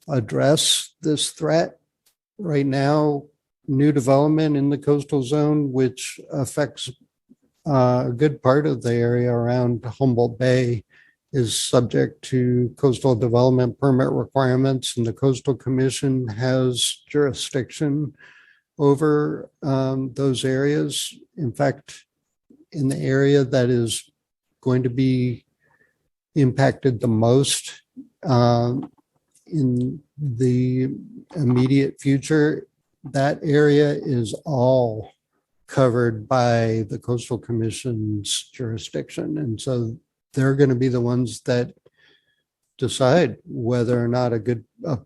address this threat. Right now, new development in the coastal zone, which affects a good part of the area around Humboldt Bay, is subject to coastal development permit requirements, and the Coastal Commission has jurisdiction over those areas. In fact, in the area that is going to be impacted the most in the immediate future, that area is all covered by the Coastal Commission's jurisdiction. And so they're going to be the ones that decide whether or not a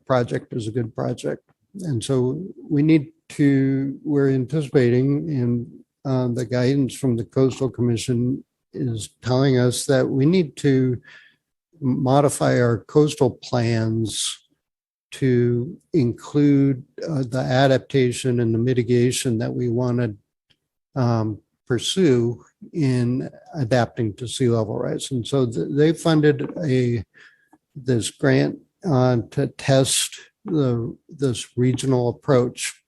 project is a good project. And so we're anticipating, and the guidance from the Coastal Commission is telling us that we need to modify our coastal plans to include the adaptation and the mitigation that we want to pursue in adapting to sea level rise. And so they funded this grant to test this regional approach,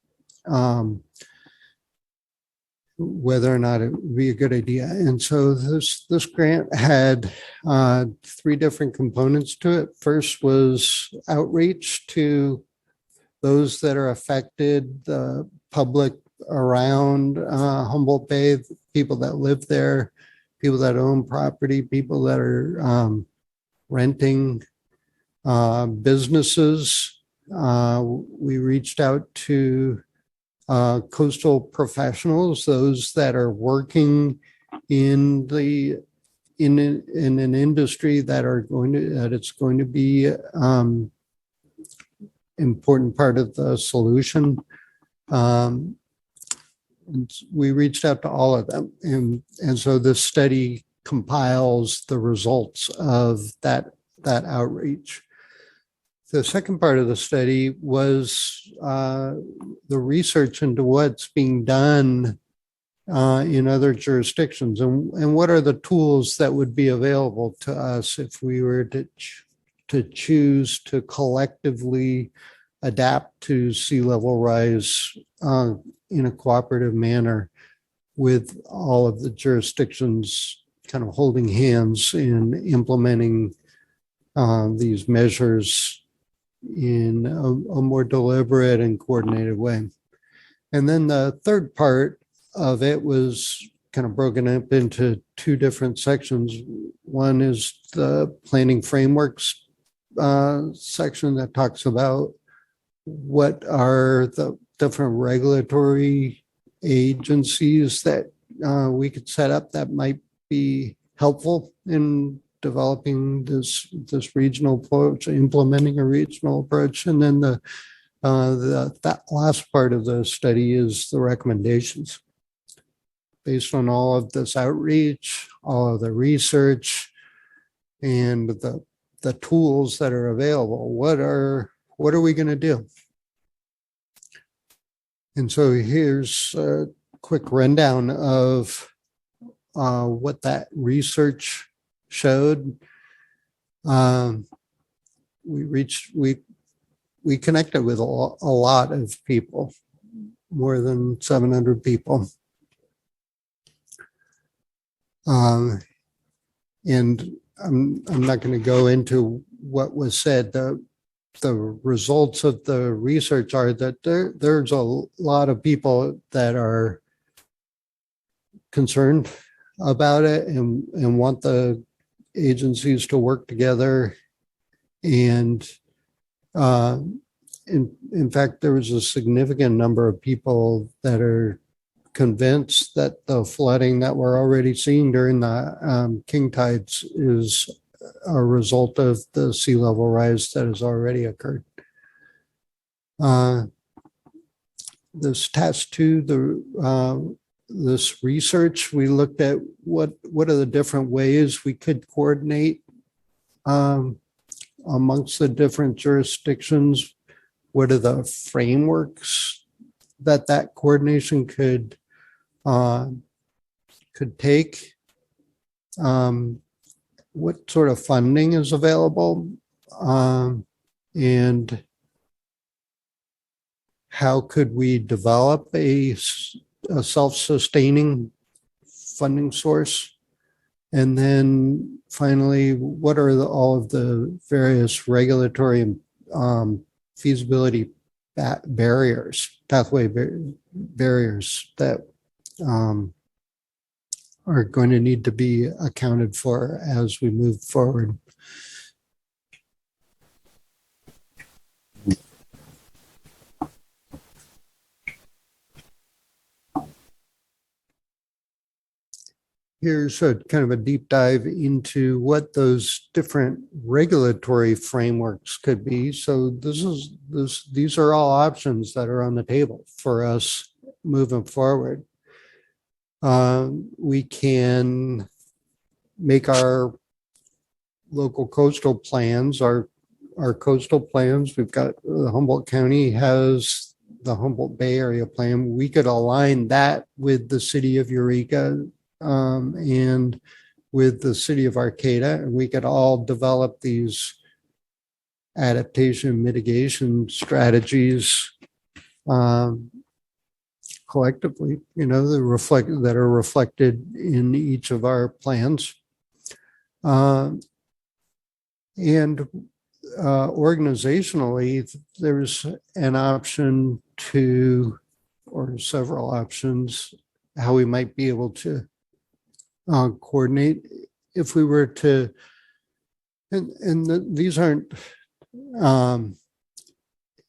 whether or not it would be a good idea. And so this grant had three different components to it. First was outreach to those that are affected, the public around Humboldt Bay, people that live there, people that own property, people that are renting, businesses. We reached out to coastal professionals, those that are working in an industry that it's going to be important part of the solution. And we reached out to all of them, and so this study compiles the results of that outreach. The second part of the study was the research into what's being done in other jurisdictions, and what are the tools that would be available to us if we were to choose to collectively adapt to sea level rise in a cooperative manner, with all of the jurisdictions kind of holding hands in implementing these measures in a more deliberate and coordinated way. And then the third part of it was kind of broken up into two different sections. One is the planning frameworks section that talks about what are the different regulatory agencies that we could set up that might be helpful in developing this regional approach, implementing a regional approach. And then that last part of the study is the recommendations. Based on all of this outreach, all of the research, and the tools that are available, what are we going to do? And so here's a quick rundown of what that research showed. We connected with a lot of people, more than 700 people. And I'm not going to go into what was said. The results of the research are that there's a lot of people that are concerned about it and want the agencies to work together. And in fact, there was a significant number of people that are convinced that the flooding that we're already seeing during the king tides is a result of the sea level rise that has already occurred. This task two, this research, we looked at what are the different ways we could coordinate amongst the different jurisdictions. What are the frameworks that coordination could take? What sort of funding is available, and how could we develop a self-sustaining funding source? And then finally, what are all of the various regulatory feasibility pathway barriers that are going to need to be accounted for as we move forward. Here's a kind of a deep dive into what those different regulatory frameworks could be. So these are all options that are on the table for us moving forward. We can make our local coastal plans, our coastal plans. We've got the Humboldt County has the Humboldt Bay Area plan. We could align that with the city of Eureka and with the city of Arcata, and we could all develop these adaptation mitigation strategies collectively, that are reflected in each of our plans. And organizationally, there's an option to, or several options, how we might be able to coordinate if we were to, these aren't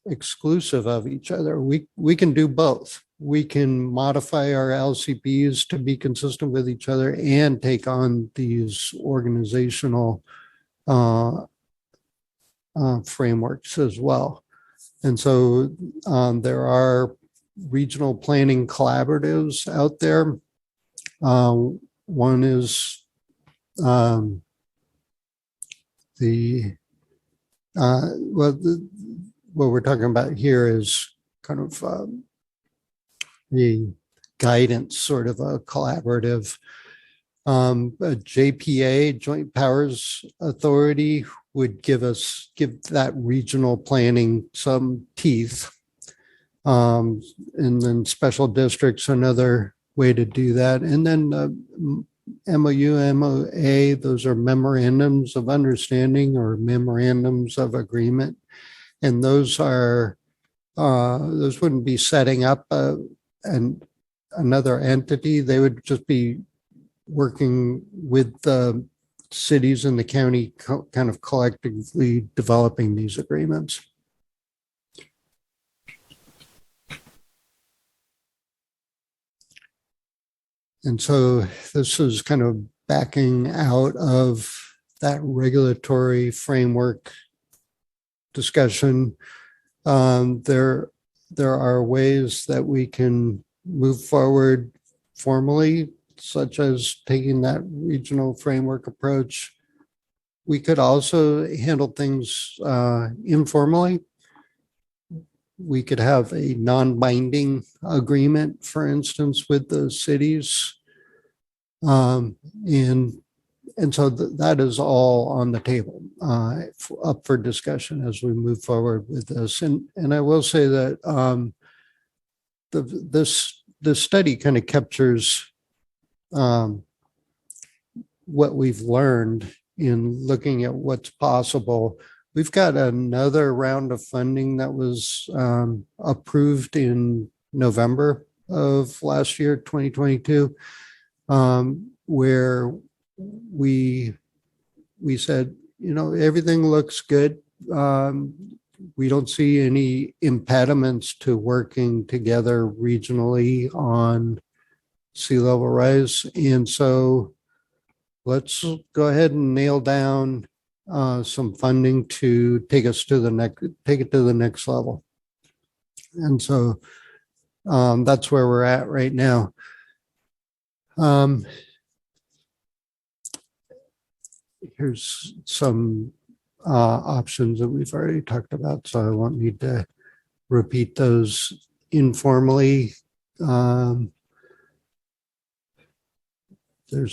exclusive of each other. We can do both. We can modify our LCPs to be consistent with each other and take on these organizational frameworks as well. And so there are regional planning collaboratives out there. One is what we're talking about here is kind of the guidance, sort of a collaborative. A JPA, Joint Powers Authority, would give that regional planning some teeth. And then special districts, another way to do that. And then MOU, MOA, those are memorandums of understanding or memorandums of agreement. And those wouldn't be setting up another entity. They would just be working with the cities in the county, kind of collectively developing these agreements. And so this is kind of backing out of that regulatory framework discussion. There are ways that we can move forward formally, such as taking that regional framework approach. We could also handle things informally. We could have a non-binding agreement, for instance, with the cities. And so that is all on the table, up for discussion as we move forward with this. And I will say that this study kind of captures what we've learned in looking at what's possible. We've got another round of funding that was approved in November of last year, 2022, where we said, everything looks good. We don't see any impediments to working together regionally on sea level rise. And so let's go ahead and nail down some funding to take it to the next level. And so that's where we're at right now. Here's some options that we've already talked about, so I won't need to repeat those informally. There's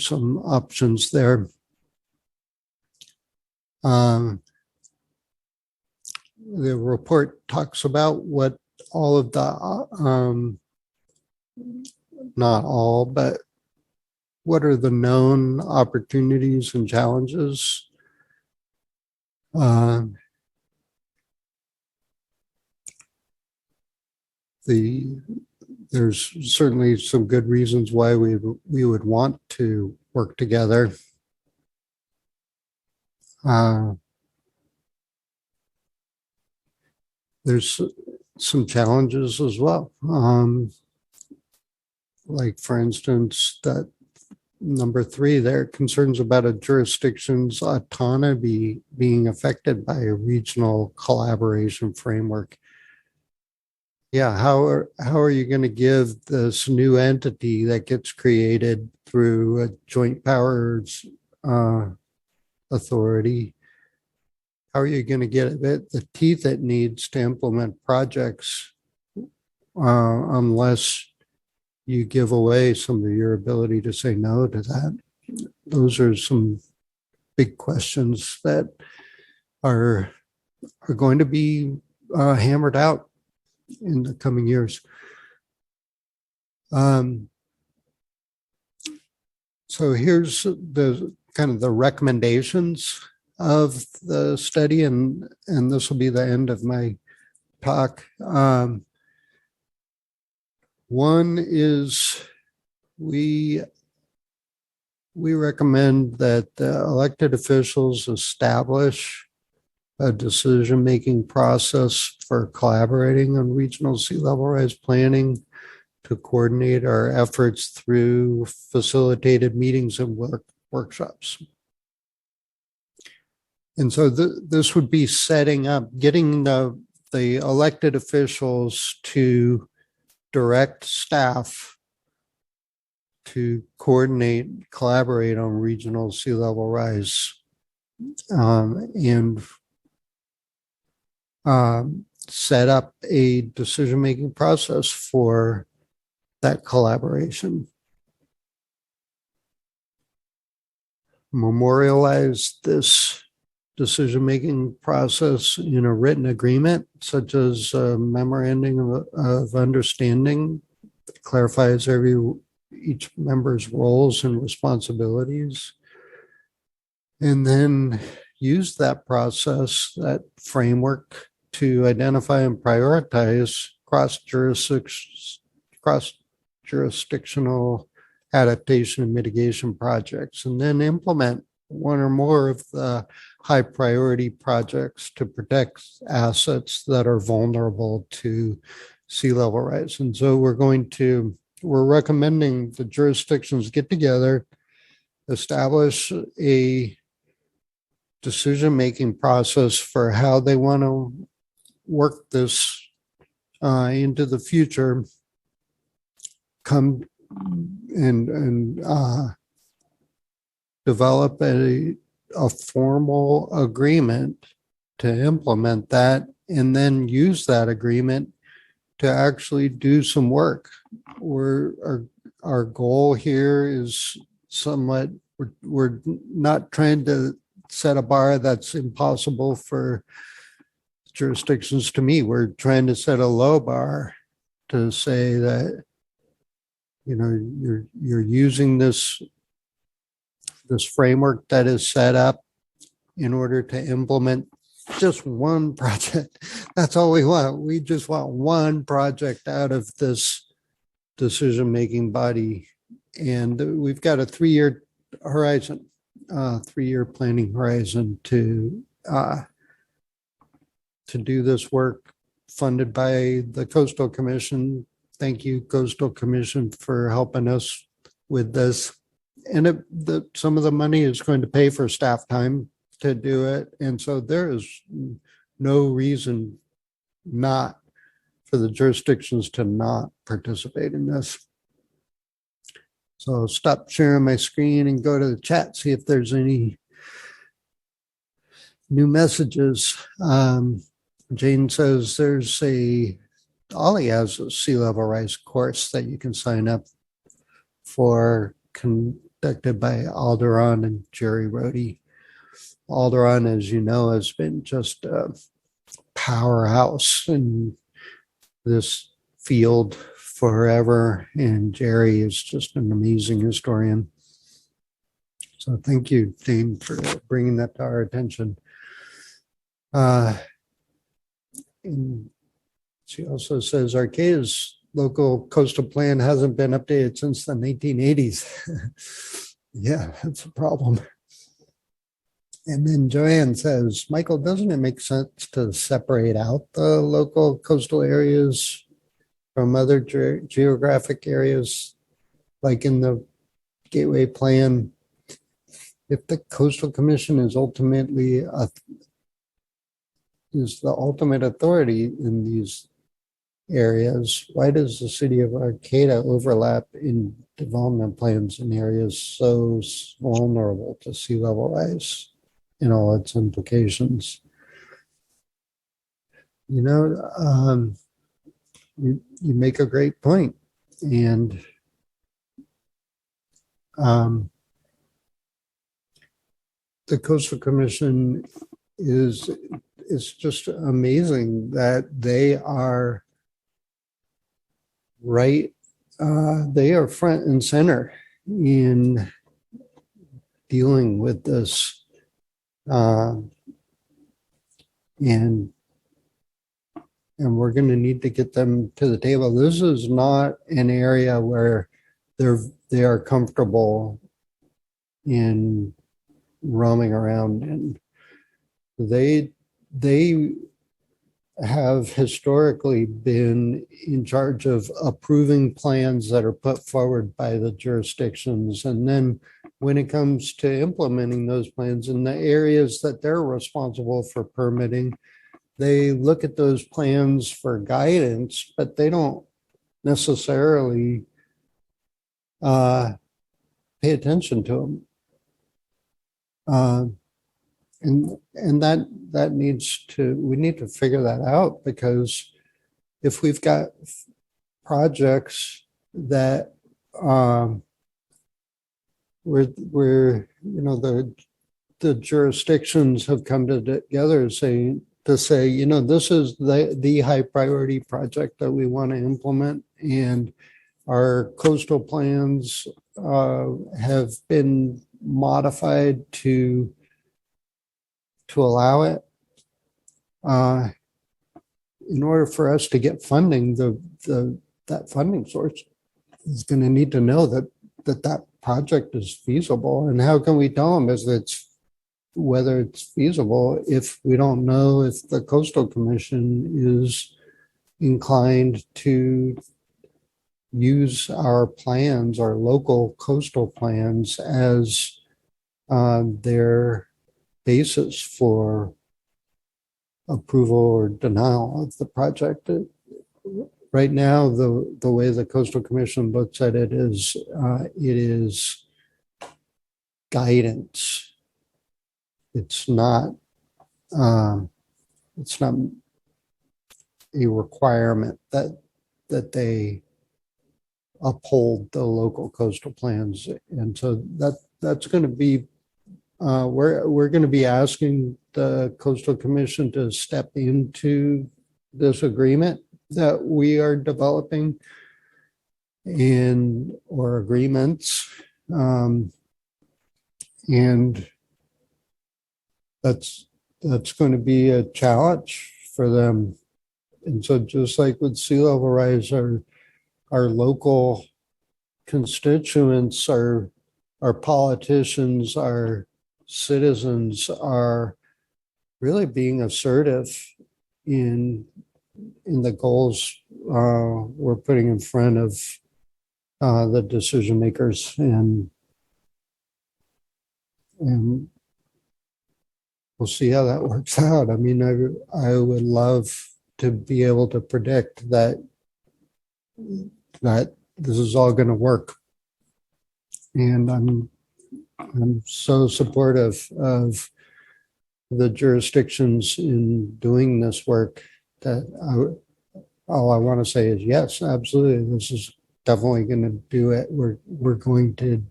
some options there. The report talks about what all of the, not all, but what are the known opportunities and challenges. There's certainly some good reasons why we would want to work together. There's some challenges as well. Like, for instance, that number 3 there, concerns about a jurisdiction's autonomy being affected by a regional collaboration framework. Yeah, how are you going to give this new entity that gets created through a joint powers authority? How are you going to get it the teeth it needs to implement projects unless you give away some of your ability to say no to that? Those are some big questions that are are going to be hammered out in the coming years. So here's the kind of the recommendations of the study, and this will be the end of my talk. One is we recommend that the elected officials establish a decision-making process for collaborating on regional sea level rise planning to coordinate our efforts through facilitated meetings and workshops. And so this would be setting up, getting the elected officials to direct staff to coordinate, collaborate on regional sea level rise, and set up a decision-making process for that collaboration. Memorialize this decision-making process in a written agreement, such as a memorandum of understanding that clarifies each member's roles and responsibilities. And then use that process, that framework, to identify and prioritize cross-jurisdictional adaptation and mitigation projects, and then implement one or more of the high priority projects to protect assets that are vulnerable to sea level rise. And so we're recommending the jurisdictions get together, establish a decision-making process for how they want to work this into the future, come and develop a formal agreement to implement that, and then use that agreement to actually do some work. Our goal here is somewhat, we're not trying to set a bar that's impossible for jurisdictions to meet. We're trying to set a low bar to say that, you know, you're using this framework that is set up in order to implement just one project. That's all we want. We just want one project out of this decision-making body. And we've got a 3-year horizon, 3-year planning horizon to do this work, funded by the Coastal Commission. Thank you, Coastal Commission, for helping us with this. And some of the money is going to pay for staff time to do it. And so there is no reason not for the jurisdictions to not participate in this. So I'll stop sharing my screen and go to the chat, see if there's any new messages. Jane says there's OLLI has a sea level rise course that you can sign up for, conducted by Alderon and Jerry Rohde. Alderon, as you know, has been just a powerhouse in this field forever, and Jerry is just an amazing historian. So thank you, Jane, for bringing that to our attention. And she also says Arcata's local coastal plan hasn't been updated since the 1980s. Yeah, that's a problem. And then Joanne says, Michael, doesn't it make sense to separate out the local coastal areas from other geographic areas, like in the Gateway Plan? If the Coastal Commission is ultimately is the ultimate authority in these areas, why does the city of Arcata overlap in development plans in areas so vulnerable to sea level rise and all its implications? You know, you make a great point. And the Coastal Commission it's just amazing that they are they are front and center in dealing with this. And we're going to need to get them to the table. This is not an area where they are comfortable in roaming around, and they have historically been in charge of approving plans that are put forward by the jurisdictions. And then when it comes to implementing those plans in the areas that they're responsible for permitting, they look at those plans for guidance, but they don't necessarily pay attention to them. And that needs to, we need to figure that out, because if we've got projects that where the jurisdictions have come together to say, this is the high priority project that we want to implement, and our coastal plans have been modified to allow it. In order for us to get funding, that funding source is going to need to know that project is feasible. And how can we tell them whether it's feasible if we don't know if the Coastal Commission is inclined to use our plans, our local coastal plans, as their basis for approval or denial of the project. Right now, the way the Coastal Commission looks at it is guidance. It's not a requirement that they uphold the local coastal plans. And so that's going to be, we're going to be asking the Coastal Commission to step into this agreement that we are developing, or agreements. And that's going to be a challenge for them. And so just like with sea level rise, our local constituents, our politicians, our citizens are really being assertive in the goals we're putting in front of the decision makers, and we'll see how that works out. I mean, I would love to be able to predict that this is all going to work, and I'm so supportive of the jurisdictions in doing this work that all I want to say is yes, absolutely. This is definitely going to do it. We're going to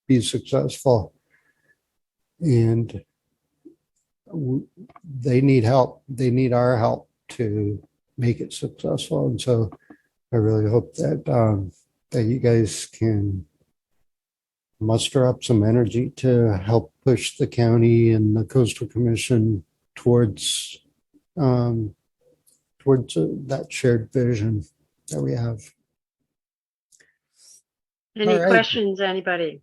be successful, and they need help. They need our help to make it successful. And so I really hope that you guys can muster up some energy to help push the county and the Coastal Commission towards that shared vision that we have. Any All right. questions, anybody?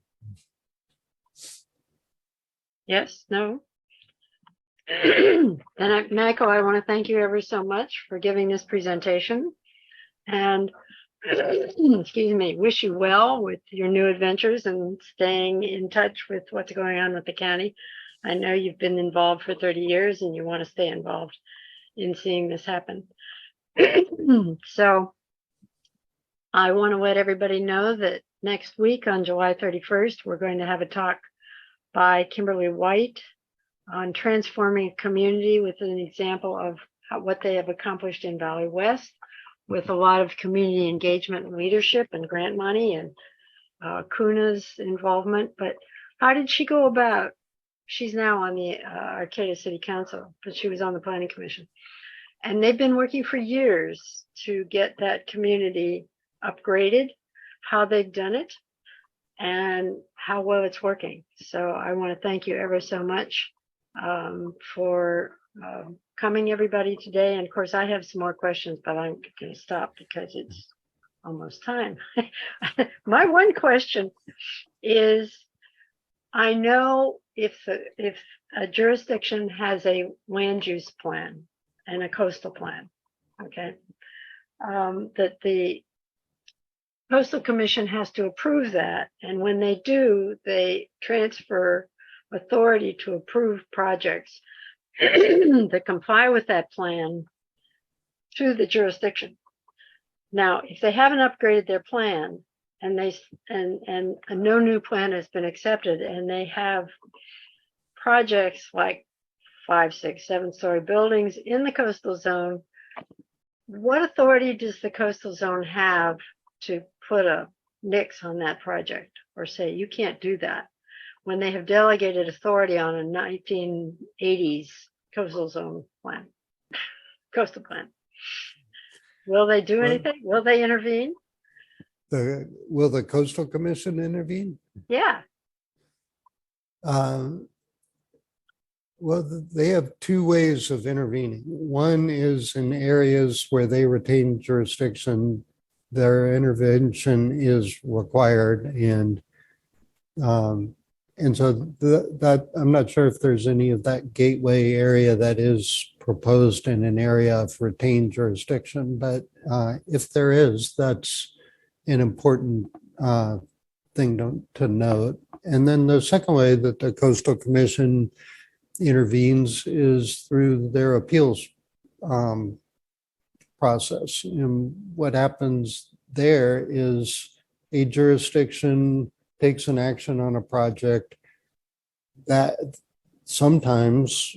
Yes, no? And Michael, I want to thank you ever so much for giving this presentation, and excuse me, wish you well with your new adventures and staying in touch with what's going on with the county. I know you've been involved for 30 years and you want to stay involved in seeing this happen. So I want to let everybody know that next week on July 31st, we're going to have a talk by Kimberly White on transforming a community with an example of what they have accomplished in Valley West, with a lot of community engagement and leadership and grant money and Kuna's involvement. But how did she go about she's now on the Arcata City Council, but she was on the Planning Commission. And they've been working for years to get that community upgraded, how they've done it, and how well it's working. So I want to thank you ever so much for coming, everybody, today. And of course, I have some more questions, but I'm going to stop because it's almost time. My one question is, I know if a jurisdiction has a land use plan and a coastal plan, okay, that the Coastal Commission has to approve that. And when they do, they transfer authority to approve projects that comply with that plan to the jurisdiction. Now, if they haven't upgraded their plan and no new plan has been accepted, and they have projects like 5, 6, 7-story buildings in the coastal zone, what authority does the coastal zone have to put a nix on that project or say you can't do that when they have delegated authority on a 1980s coastal zone plan, coastal plan? Will they do anything? Will they intervene? Will the Coastal Commission intervene? Yeah. Well, they have two ways of intervening. One is in areas where they retain jurisdiction, their intervention is required, and so that I'm not sure if there's any of that gateway area that is proposed in an area of retained jurisdiction, but if there is, that's an important thing to note. And then the second way that the Coastal Commission intervenes is through their appeals process. And what happens there is a jurisdiction takes an action on a project that sometimes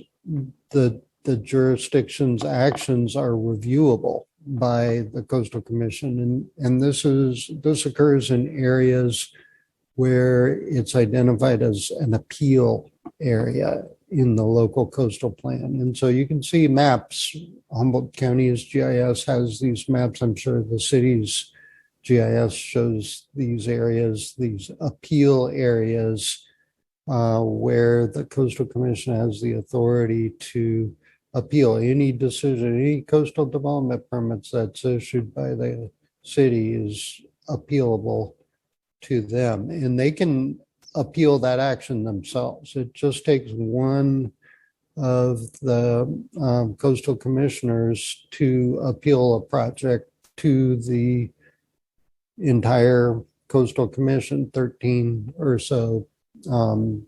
the jurisdiction's actions are reviewable by the Coastal Commission. And this occurs in areas where it's identified as an appeal area in the local coastal plan. And so you can see maps. Humboldt County's GIS has these maps. I'm sure the city's GIS shows these areas, these appeal areas where the Coastal Commission has the authority to appeal any decision, any coastal development permits that's issued by the city is appealable to them. And they can appeal that action themselves. It just takes one of the coastal commissioners to appeal a project to the entire Coastal Commission, 13 or so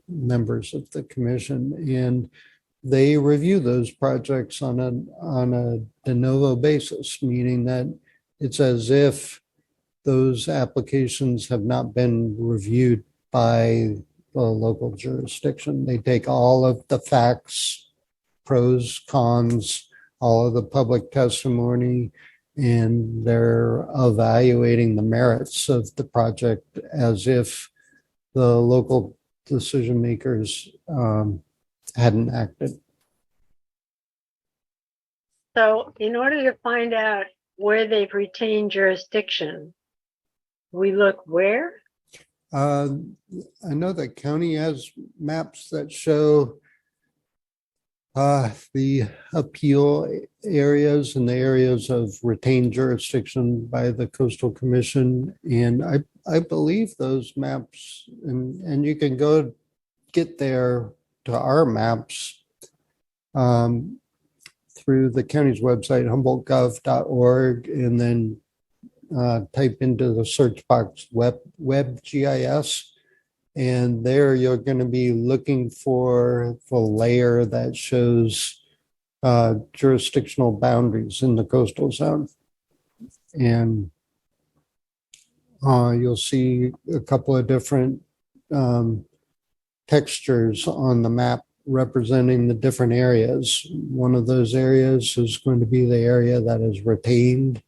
members of the commission, and they review those projects on a de novo basis, meaning that it's as if those applications have not been reviewed by the local jurisdiction. They take all of the facts, pros, cons, all of the public testimony, and they're evaluating the merits of the project as if the local decision makers hadn't acted. So in order to find out where they've retained jurisdiction, we look where? I know that county has maps that show the appeal areas and the areas of retained jurisdiction by the Coastal Commission. And I believe those maps, and you can go get there to our maps through the county's website, humboldtgov.org, and then type into the search box WebGIS. And there you're going to be looking for the layer that shows jurisdictional boundaries in the coastal zone. And you'll see a couple of different textures on the map representing the different areas. One of those areas is going to be the area that is retained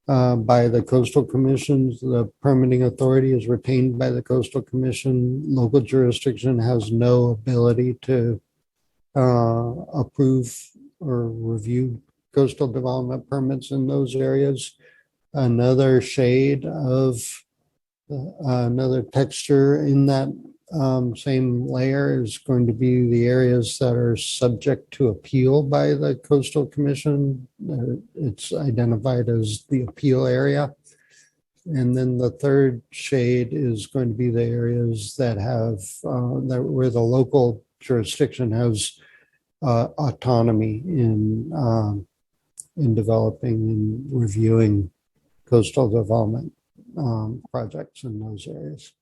by the coastal commissions. The permitting authority is retained by the coastal commission. Local jurisdiction has no ability to approve or review coastal development permits in those areas. Another shade of another texture in that same layer is going to be the areas that are subject to appeal by the coastal commission. It's identified as the appeal area. And then the third shade is going to be the areas that have where the local jurisdiction has autonomy in developing and reviewing coastal development projects in those areas.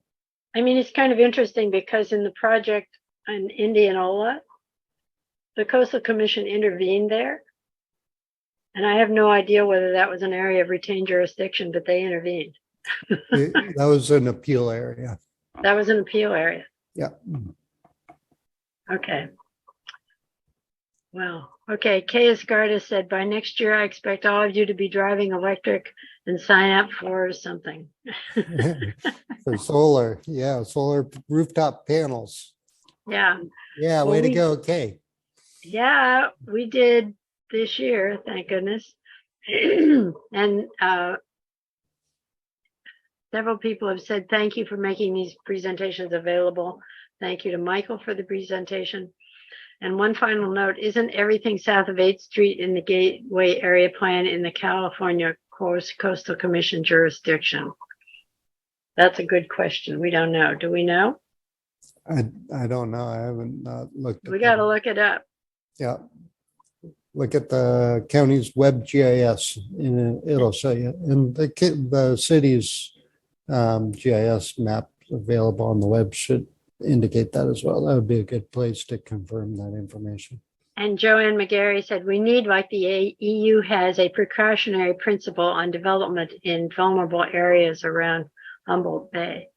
I mean, it's kind of interesting because in the project in Indianola, the Coastal Commission intervened there. And I have no idea whether that was an area of retained jurisdiction, but they intervened. That was an appeal area. That was an appeal area. Yeah. Okay. Well, okay. Kay Escarda said, by next year, I expect all of you to be driving electric and sign up for something. For solar. Yeah. Solar rooftop panels. Yeah. Yeah. Well, Way to go, Kay. Yeah, we did this year, thank goodness. And several people have said thank you for making these presentations available. Thank you to Michael for the presentation. And one final note, isn't everything south of 8th Street in the Gateway Area Plan in the California Coastal Commission jurisdiction? That's a good question. We don't know. Do we know? I don't know. I haven't looked at We got to look it up. Yeah. Look at the county's web GIS and it'll show you. And the city's GIS map available on the web should indicate that as well. That would be a good place to confirm that information. And Joanne McGarry said, we need, like the EU has, a precautionary principle on development in vulnerable areas around Humboldt Bay.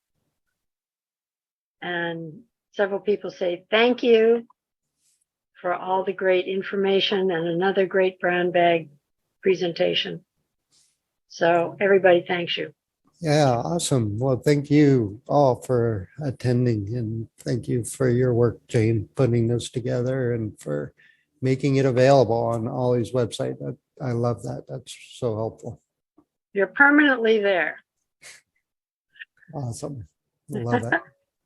And several people say, thank you for all the great information and another great brown bag presentation. So everybody thanks you. Yeah, awesome. Well, thank you all for attending and thank you for your work, Jane, putting this together and for making it available on OLLI's website. I love that. That's so helpful. You're permanently there. Awesome. I love it.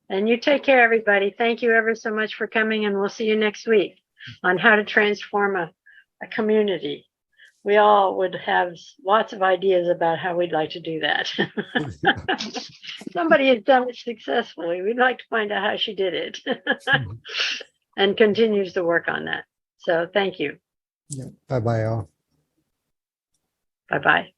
And you take care, everybody. Thank you ever so much for coming, and we'll see you next week on how to transform a community. We all would have lots of ideas about how we'd like to do that. Somebody has done it successfully. We'd like to find out how she did it and continues to work on that. So thank you. Yeah. Bye-bye all. Bye-bye.